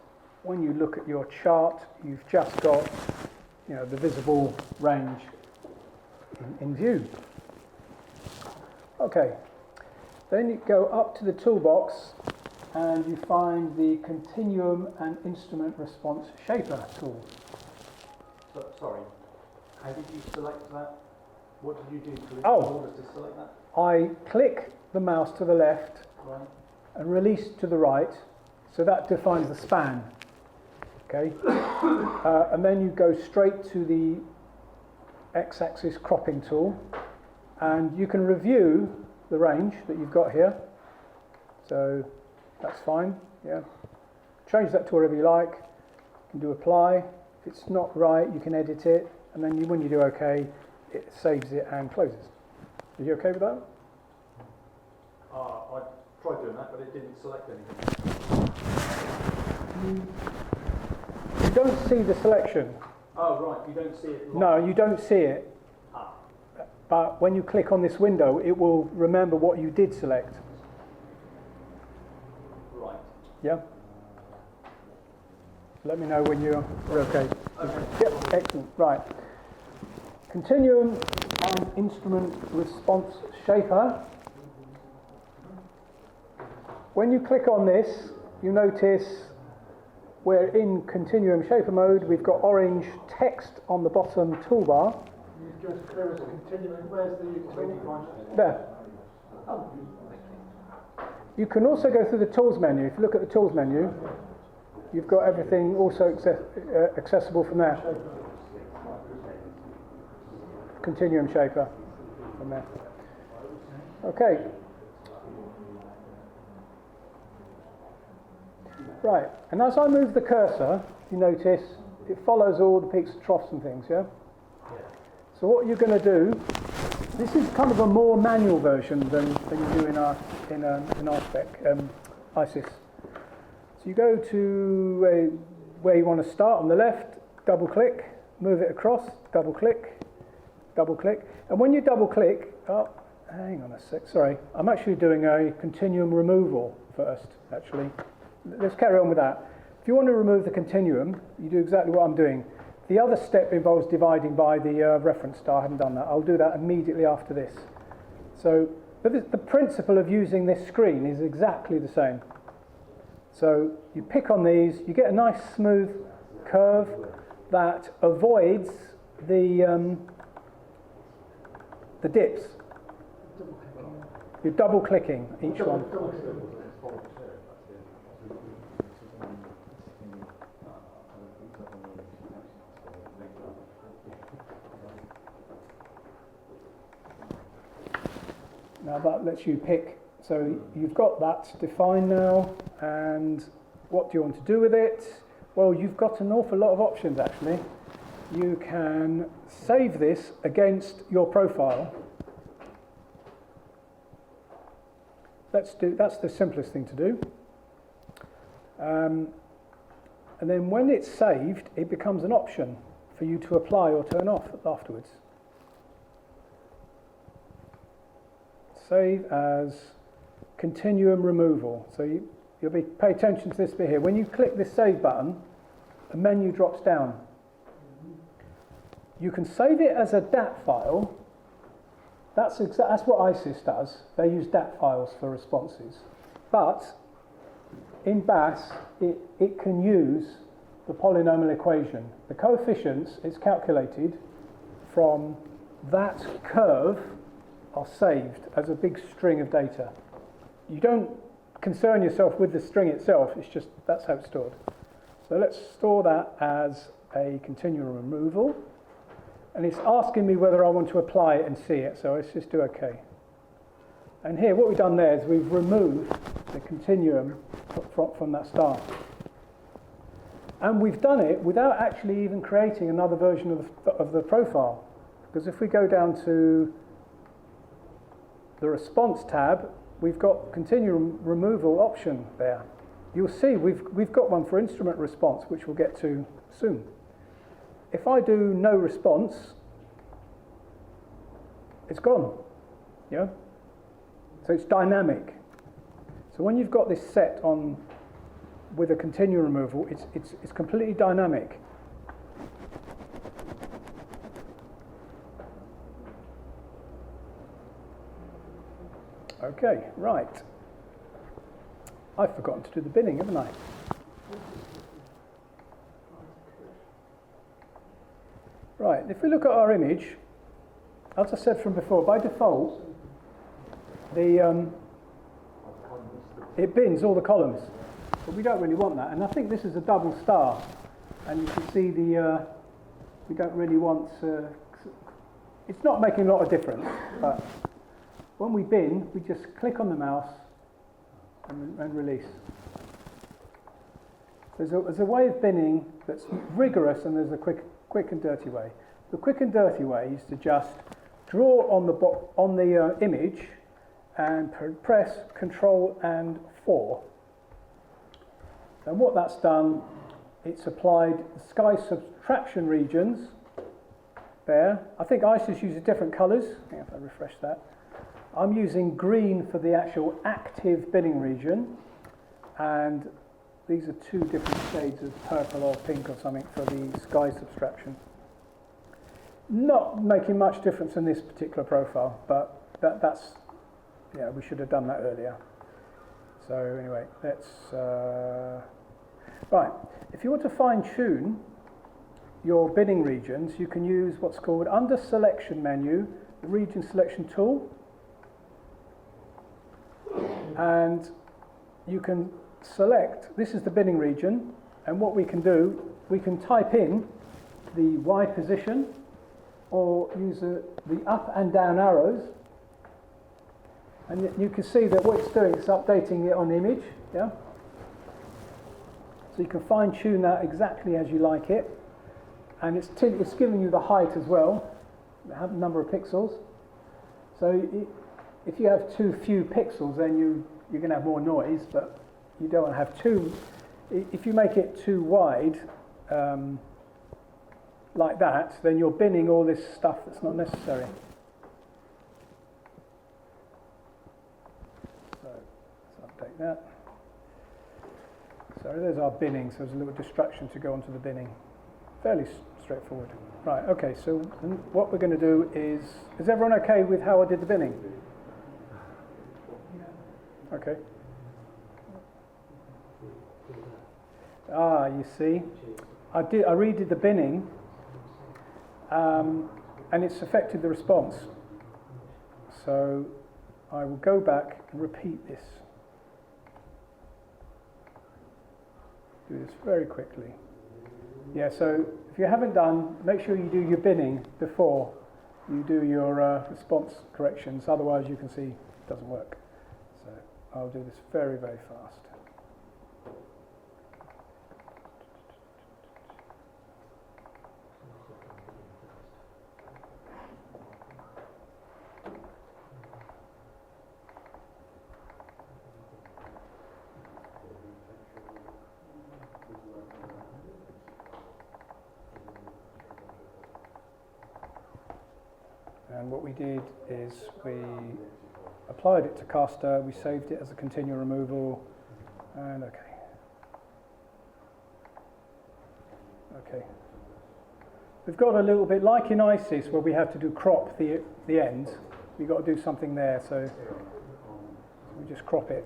when you look at your chart, you've just got, you know, the visible range in view. Okay. Then you go up to the toolbox and you find the Continuum and Instrument Response Shaper tool. Sorry, how did you select that? What did you do to Oh. in order to select that? I click the mouse to the left Right. and release to the right, so that defines the span. Okay, and then you go straight to the x-axis cropping tool, and you can review the range that you've got here. So that's fine, yeah. Change that to whatever you like. You can do apply. If it's not right, you can edit it, and then when you do OK, it saves it and closes. Are you okay with that? I tried doing that, but it didn't select anything. You don't see the selection. Oh, right, you don't see it. No, you don't see it. Ah. But when you click on this window, it will remember what you did select. Right. Yeah? Let me know when you're okay. Okay. Yep, excellent. Right. Continuum and instrument response shaper. When you click on this, you notice we're in continuum shaper mode. We've got orange text on the bottom toolbar. You just clear as a continuum. Where's the tool? There. You can also go through the tools menu. If you look at the tools menu, you've got everything also accessible from there. Continuum shaper from there. Okay. Right, and as I move the cursor, you notice it follows all the peaks and troughs and things, yeah? So what you're going to do, this is kind of a more manual version than you do in our spec, ISIS. So you go to where you want to start on the left, double click, move it across, double click, and when you double click, oh, hang on a sec, sorry, I'm actually doing a continuum removal first, actually. Let's carry on with that. If you want to remove the continuum, you do exactly what I'm doing. The other step involves dividing by the reference star. I haven't done that. I'll do that immediately after this. So the principle of using this screen is exactly the same. So you pick on these, you get a nice smooth curve that avoids the dips. You're double clicking each one. Now that lets you pick, so you've got that defined now, and what do you want to do with it? Well, you've got an awful lot of options actually. You can save this against your profile. That's the simplest thing to do. And then when it's saved, it becomes an option for you to apply or turn off afterwards. Save as continuum removal. So you'll pay attention to this bit here. When you click this save button, a menu drops down. You can save it as a DAT file. That's what ISIS does. They use DAT files for responses. But in BAS, it can use the polynomial equation. The coefficients it's calculated from that curve are saved as a big string of data. You don't concern yourself with the string itself, it's just that's how it's stored. So let's store that as a continuum removal, and it's asking me whether I want to apply it and see it, so let's just do OK. And here what we've done there is we've removed the continuum from that star. And we've done it without actually even creating another version of the profile, because if we go down to the response tab, we've got continuum removal option there. You'll see we've got one for instrument response, which we'll get to soon. If I do no response, it's gone. Yeah? So it's dynamic. So when you've got this set on with a continuum removal, it's completely dynamic. Okay, right. I've forgotten to do the binning, haven't I? Right, if we look at our image, as I said from before, by default, it bins all the columns, but we don't really want that. And I think this is a double star, and you can see we don't really want. It's not making a lot of difference, but when we bin, we just click on the mouse and release. There's a way of binning that's rigorous, and there's a quick and dirty way. The quick and dirty way is to just draw on the image and press Control and 4. And what that's done, it's applied the sky subtraction regions there. I think ISIS uses different colours. If I refresh that. I'm using green for the actual active binning region, and these are two different shades of purple or pink or something for the sky subtraction. Not making much difference in this particular profile, but that's, yeah, we should have done that earlier. So anyway, let's, right, if you want to fine tune your binning regions, you can use what's called under selection menu, the region selection tool, and you can select, this is the binning region, and what we can do, we can type in the Y position or use the up and down arrows, and you can see that what it's doing is updating it on image, yeah? So you can fine tune that exactly as you like it, and it's giving you the height as well, the number of pixels. So if you have too few pixels, then you're going to have more noise, but you don't want to have too. If you make it too wide, like that, then you're binning all this stuff that's not necessary. So let's update that. So there's our binning, so there's a little distraction to go onto the binning. Fairly straightforward. Right, okay, so what we're going to do is everyone okay with how I did the binning? Okay. You see, I redid the binning, and it's affected the response. So I will go back and repeat this. Do this very quickly. Yeah, so if you haven't done, make sure you do your binning before you do your response corrections, otherwise you can see it doesn't work. So I'll do this very, very fast. And what we did is we applied it to Caster, we saved it as a continual removal, and okay. We've got a little bit, like in ISIS, where we have to do crop the end, we've got to do something there, so we just crop it.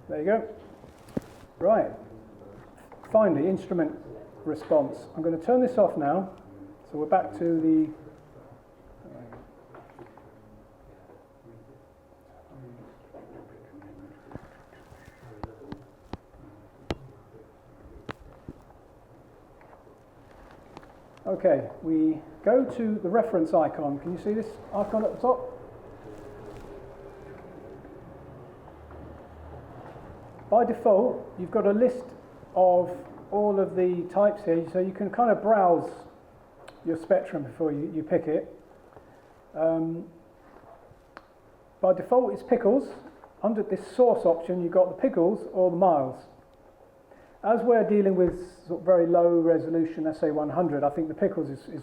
There you go. Right. Finally, instrument response. I'm going to turn this off now. So we're back to the okay, we go to the reference icon. Can you see this icon at the top? By default, you've got a list of all of the types here, so you can kind of browse your spectrum before you pick it. By default it's pixels. Under this source option you've got the pixels or the miles. As we're dealing with sort of very low resolution SA100, I think the pixels is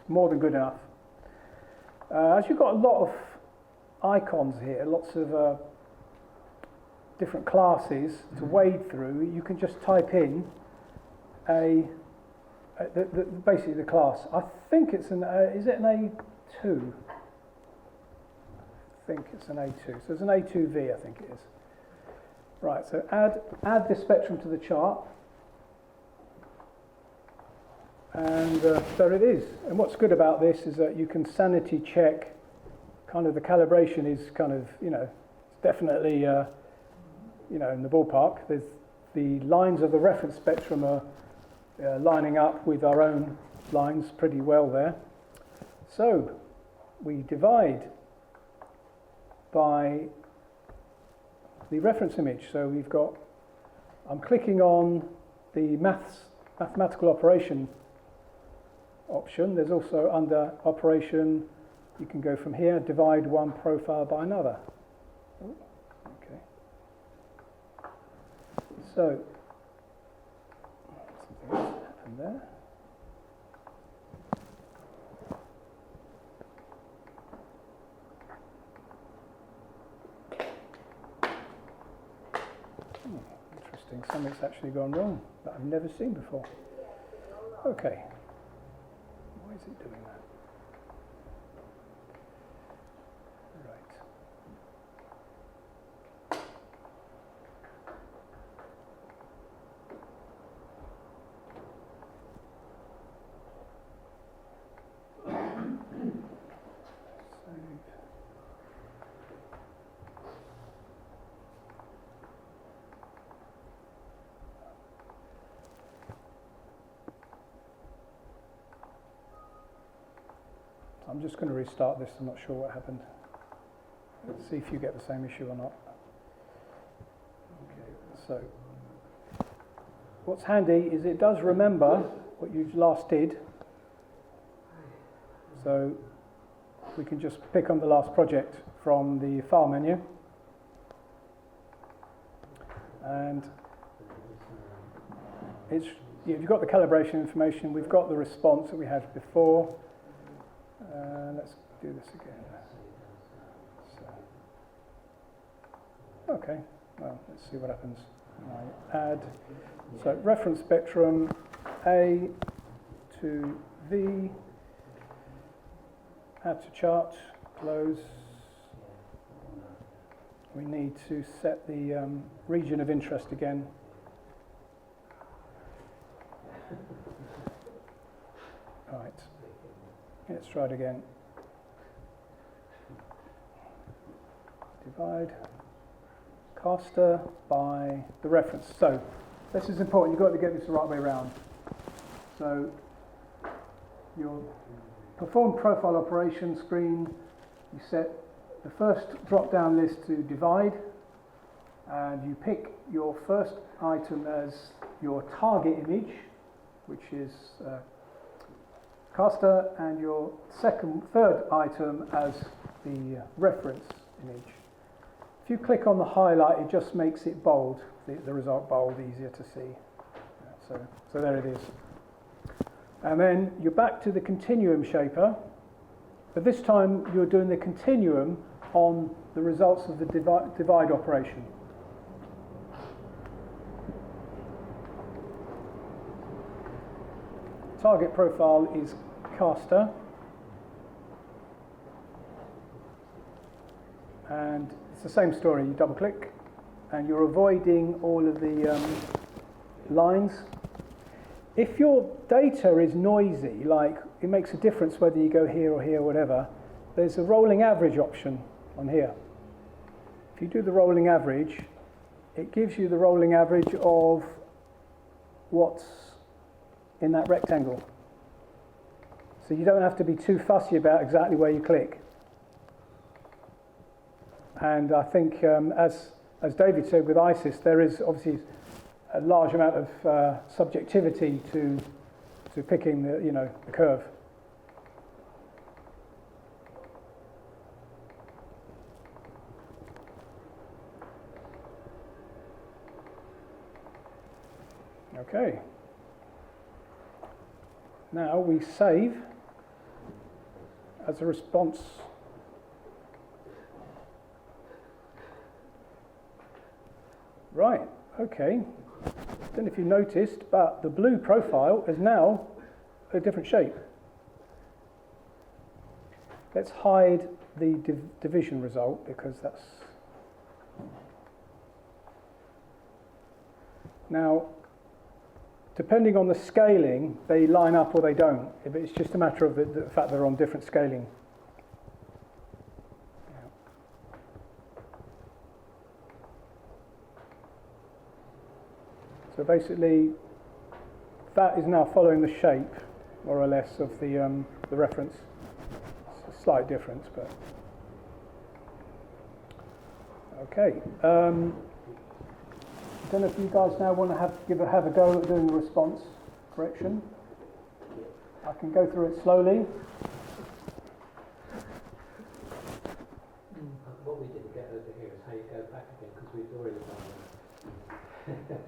more than good enough. As you've got a lot of icons here, lots of different classes to wade through, you can just type in basically the class. I think it's an, is it an A2? I think it's an A2. So it's an A2V, I think it is. Right, so add this spectrum to the chart. And there it is. And what's good about this is that you can sanity check, kind of the calibration is kind of, it's definitely, in the ballpark. There's the lines of the reference spectrum are lining up with our own lines pretty well there. So we divide by the reference image. So we've got, I'm clicking on the mathematical operation option. There's also under operation, you can go from here, divide one profile by another. Okay. So, something else happened there. Interesting, something's actually gone wrong that I've never seen before. Okay. Why is it doing that? Right. Save. I'm just going to restart this. I'm not sure what happened. Let's see if you get the same issue or not. Okay, so what's handy is it does remember what you last did. So we can just pick on the last project from the file menu. And it's, you've got the calibration information. We've got the response that we had before. Let's do this again. So, okay, well, let's see what happens when I add. So reference spectrum A to V, add to chart, close. We need to set the region of interest again. Right. Let's try it again. Divide caster by the reference. So this is important. You've got to get this the right way around. So your perform profile operation screen, you set the first drop-down list to divide, and you pick your first item as your target image, which is caster, and your third item as the reference image. If you click on the highlight, it just makes it bold, the result bold, easier to see. So there it is. And then you're back to the continuum shaper, but this time you're doing the continuum on the results of the divide operation. Target profile is caster, and it's the same story. You double click and you're avoiding all of the lines. If your data is noisy, like it makes a difference whether you go here or here or whatever, there's a rolling average option on here. If you do the rolling average, it gives you the rolling average of what's in that rectangle. So you don't have to be too fussy about exactly where you click. And I think, as David said with ISIS, there is obviously a large amount of subjectivity to picking the curve. Okay. Now we save as a response. Right, okay. Don't know if you noticed, but the blue profile is now a different shape. Let's hide the division result because that's... Now, depending on the scaling, they line up or they don't. It's just a matter of the fact they're on different scaling. So basically, that is now following the shape, more or less, of the reference. So slight difference, but okay. I don't know if you guys now want to have a go at doing a response correction. I can go through it slowly. What we didn't get over here is how you go back again, because we've already done that.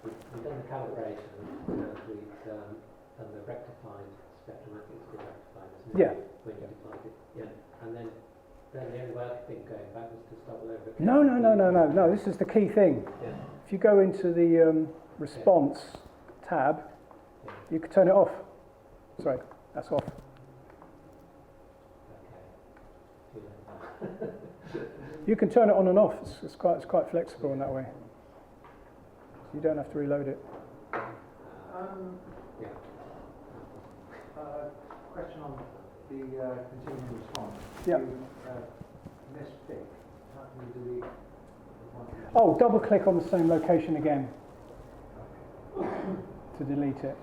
We've done the calibration, and we've done the rectified spectrometrics to rectified, isn't it? Yeah. When you divide it, yeah. And then the only way I could think going back was to start all over again. No, this is the key thing. Yeah. If you go into the response tab, you can turn it off. Sorry, that's off. Okay. You can turn it on and off. It's quite flexible in that way. You don't have to reload it. Yeah. Question on the continuing response. Yeah. Mispick. How can you delete? Oh, double click on the same location again to delete it.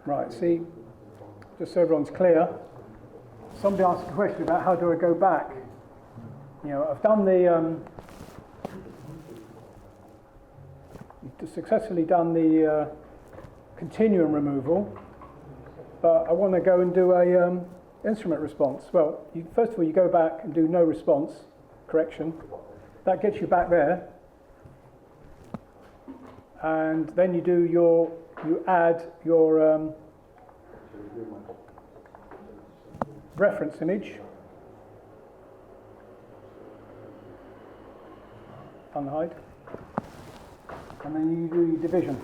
Right, see, just so everyone's clear, somebody asked a question about how do I go back. You know, I've done successfully done the continuum removal, but I want to go and do a instrument response. Well, first of all, you go back and do no response correction. That gets you back there, and then you add your reference image, unhide, and then you do your division.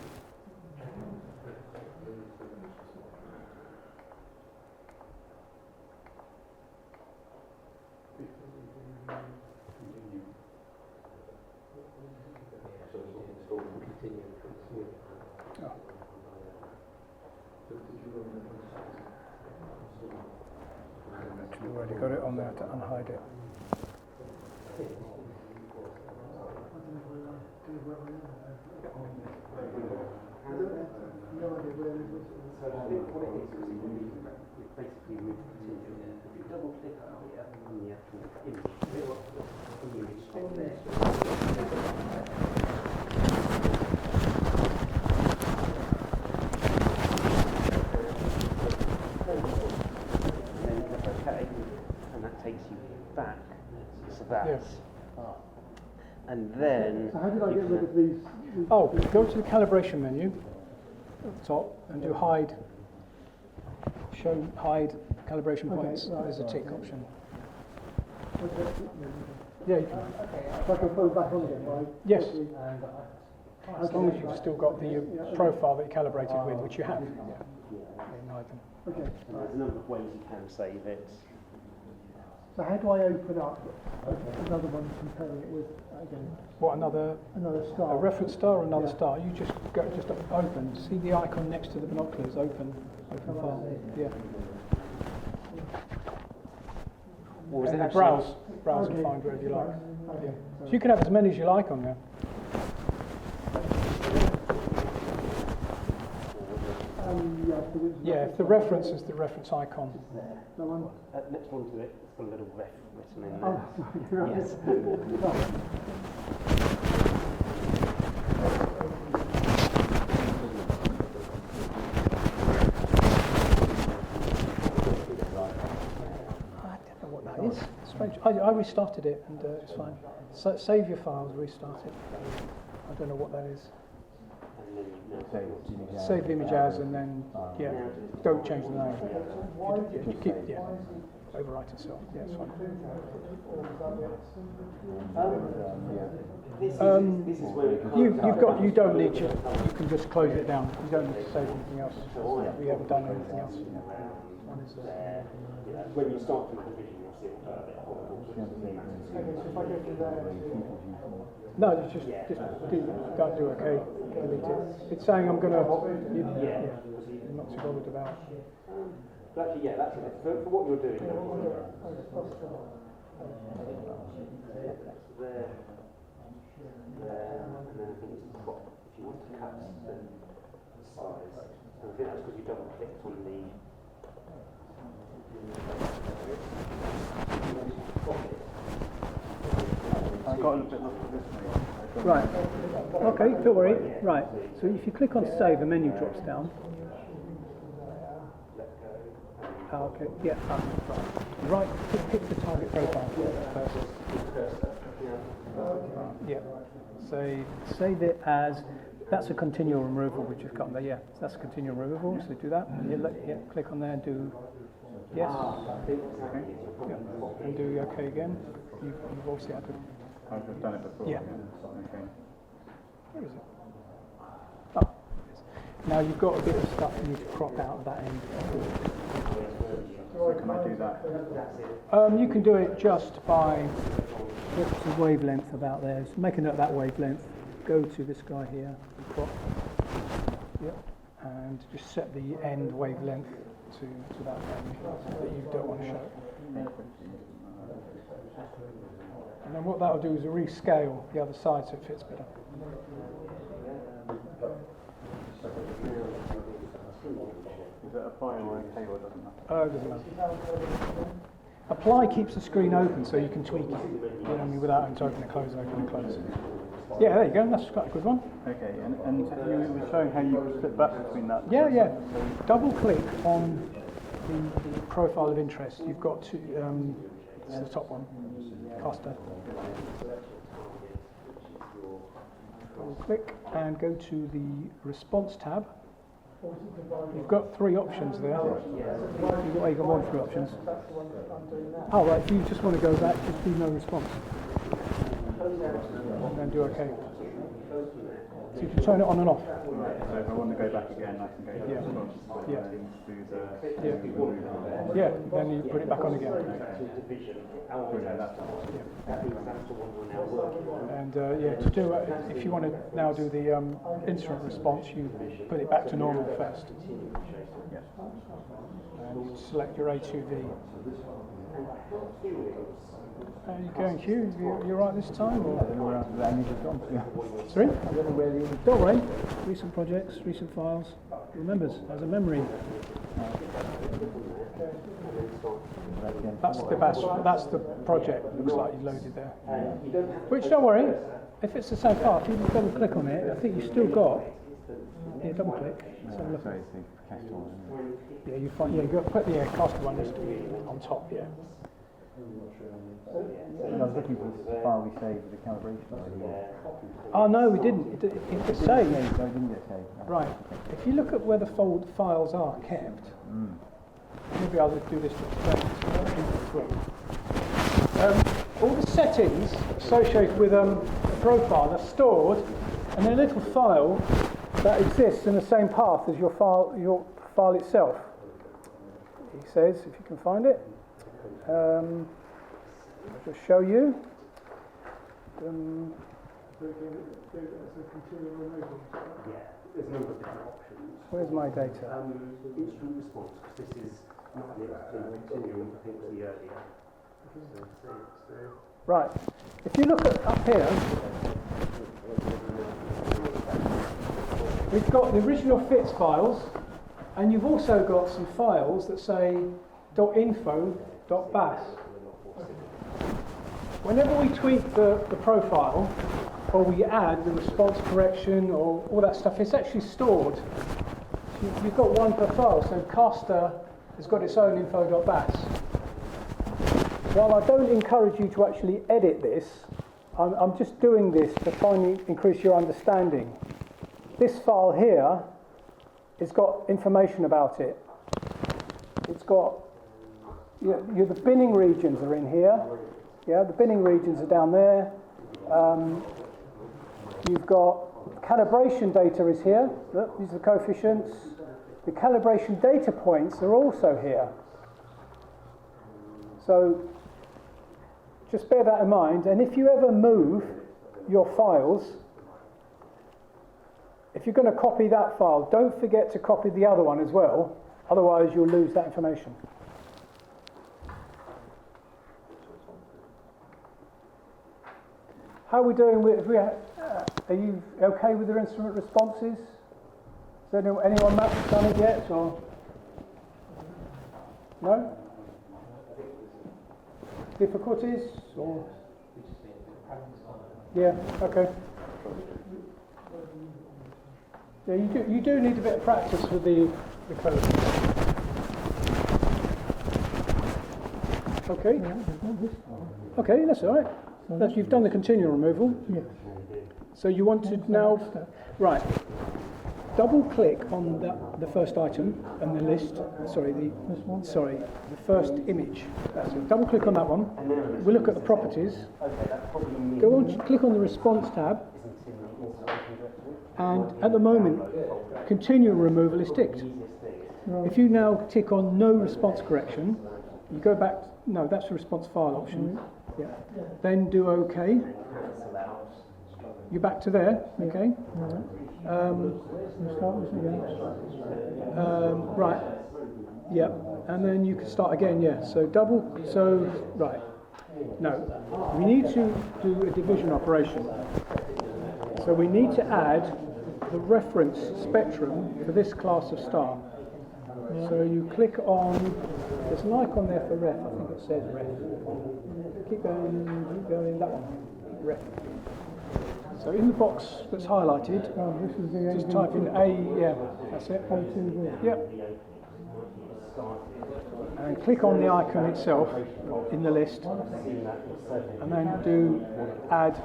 Actually, already got it on there to unhide it. So I think what it is you basically remove the continuum. If you double click on the actual image, then click OK, and that takes you back to that. Yes. And then So how did I get rid of these? Oh, go to the calibration menu at the top and do hide. Show hide calibration points. right, There's a tick option. Okay. Yeah, you can. So I can put it back on again, right? Yes. Okay. As long as you've still got the profile that you calibrated with, which you have. Yeah. You can hide them. Okay. and there's a number of ways you can save it. So how do I open up another one comparing it with again What, another another star? a reference star or another Yeah. star? You just open. See the icon next to the binoculars. Open file. Yeah. Or is it And actually browse and find wherever you like. Yeah. So you can have as many as you like on there. Yeah, if the reference is the reference icon. That one? next one to it? It's got a little ref written in Oh, there. sorry. Yes. I don't know what that is. Strange. I restarted it and it's fine. So, save your files, restart it. I don't know what that is. Save the image as and then, yeah, don't change the name. You keep, overwrite itself. Yeah, it's fine. This is where it You don't need to, you can just close it down. You don't need to save anything else. We haven't done anything else. when you start to revision, you'll if I go through there, No, just don't do OK. Delete it. It's saying I'm going to. Yeah. I'm not too bothered about. But actually, yeah, that's it. For what you're doing. There, and then I think it's crop. If you want to cut the size, and I think that's because you double clicked on the. I got a bit lost at this one. Right. OK, don't worry. Right. So if you click on Save, a menu drops down. OK. Yeah. Right. Pick the target profile first. Yeah. Save it as. That's a continual removal which you've got there. Yeah. That's a continual removal. So do that. Yeah. Click on there and do. Yes. Yeah. And do OK again. You've obviously had to. I've just done it before. Yeah. Okay. Where is it? Oh, yes. Now you've got a bit of stuff you need to crop out of that end. So can I do that? You can do it just by what's the wavelength about there. So make a note of that wavelength. Go to this guy here, crop. Yep. And just set the end wavelength to that end that you don't want to show. And then what that'll do is rescale the other side so it fits better. Is it apply or OK or doesn't matter? It doesn't matter. Apply keeps the screen open so you can tweak it. You know what I mean, without having to open and close, open and close. Yeah, there you go. That's quite a good one. Okay, and you were showing how you flip back between that. Yeah. Double click on the profile of interest. You've got to. It's the top one. Faster. Double click and go to the response tab. You've got 3 options there. You've got more than 3 options. Oh, right. If you just want to go back, just do no response. And then do OK. So you can turn it on and off. Right, so if I want to go back again, I can go back to response. Yeah, then you put it back on again. And to do it, if you want to now do the instrument response, you put it back to normal first. And you select your A2V. Are you going, Hugh? You right this time? Or? I don't know where else the image has gone to. Sorry? I don't know where the image. Don't worry. Recent projects, recent files. Remembers, as a memory. That's the project. Looks like you loaded there. Which, don't worry. If it's the same file, if you double click on it, I think you still got. Yeah, double click. Let's have a look. Sorry, it's the cast one. Yeah, you find. Yeah, you got to put the cast one on top. Yeah. I was looking for the file we saved with the calibration. Oh no, we didn't. It saved. So it didn't get saved. Right. If you look at where the files are kept, you'll be able to do this to explain. All the settings associated with a profile are stored in a little file that exists in the same path as your file itself. He says, if you can find it. I'll just show you. There's a number of different options. Where's my data? Instrument response, because this is not an continuum, I think, was the earlier. Right. If you look up here, we've got the original FITS files, and you've also got some files that say .info.bas. Whenever we tweak the profile, or we add the response correction, or all that stuff, it's actually stored. You've got one per file, so Caster has got its own info.bas. While I don't encourage you to actually edit this, I'm just doing this to finally increase your understanding. This file here has got information about it. It's got, the binning regions are in here. Yeah, the binning regions are down there. You've got calibration data is here. Look, these are the coefficients. The calibration data points are also here. So just bear that in mind, and if you ever move your files, if you're going to copy that file, don't forget to copy the other one as well, otherwise you'll lose that information. How are we doing with, are you okay with the instrument responses? Has anyone done it yet, or? No? Difficulties, or? Yeah, okay. Yeah, you do need a bit of practice with the code. Okay. Okay, that's all right. You've done the continuum removal. Yes. So you want to now, right, double click on the first item and the list, the first image. That's it. Double click on that one. We'll look at the properties. Go on, click on the response tab. And at the moment, continuum removal is ticked. If you now tick on no response correction, you go back, no, that's the response file option. Yeah. Then do OK. You're back to there, okay? Right. Yeah. And then you can start again, yeah. Right. No. We need to do a division operation. So we need to add the reference spectrum for this class of star. So you click on, there's an icon there for ref, I think it says ref. Keep going, that one, ref. So in the box that's highlighted, just type in A, yeah, that's it. A2B. Yep. And click on the icon itself in the list, and then do add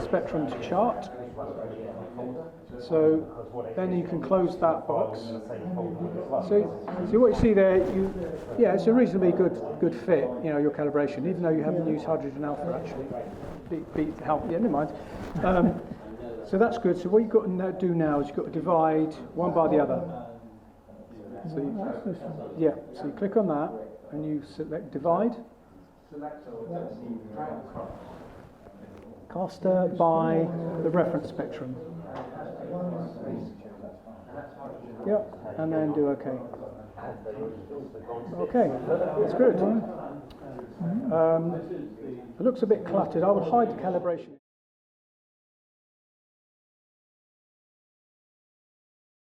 spectrum to chart. So then you can close that box. So what you see there, it's a reasonably good fit, your calibration, even though you haven't used hydrogen alpha actually. Never mind. So that's good. So what you've got to do now is you've got to divide one by the other. So you click on that and you select divide. Cluster by the reference spectrum. Yep, and then do OK. Okay, that's good. It looks a bit cluttered. I would hide the calibration.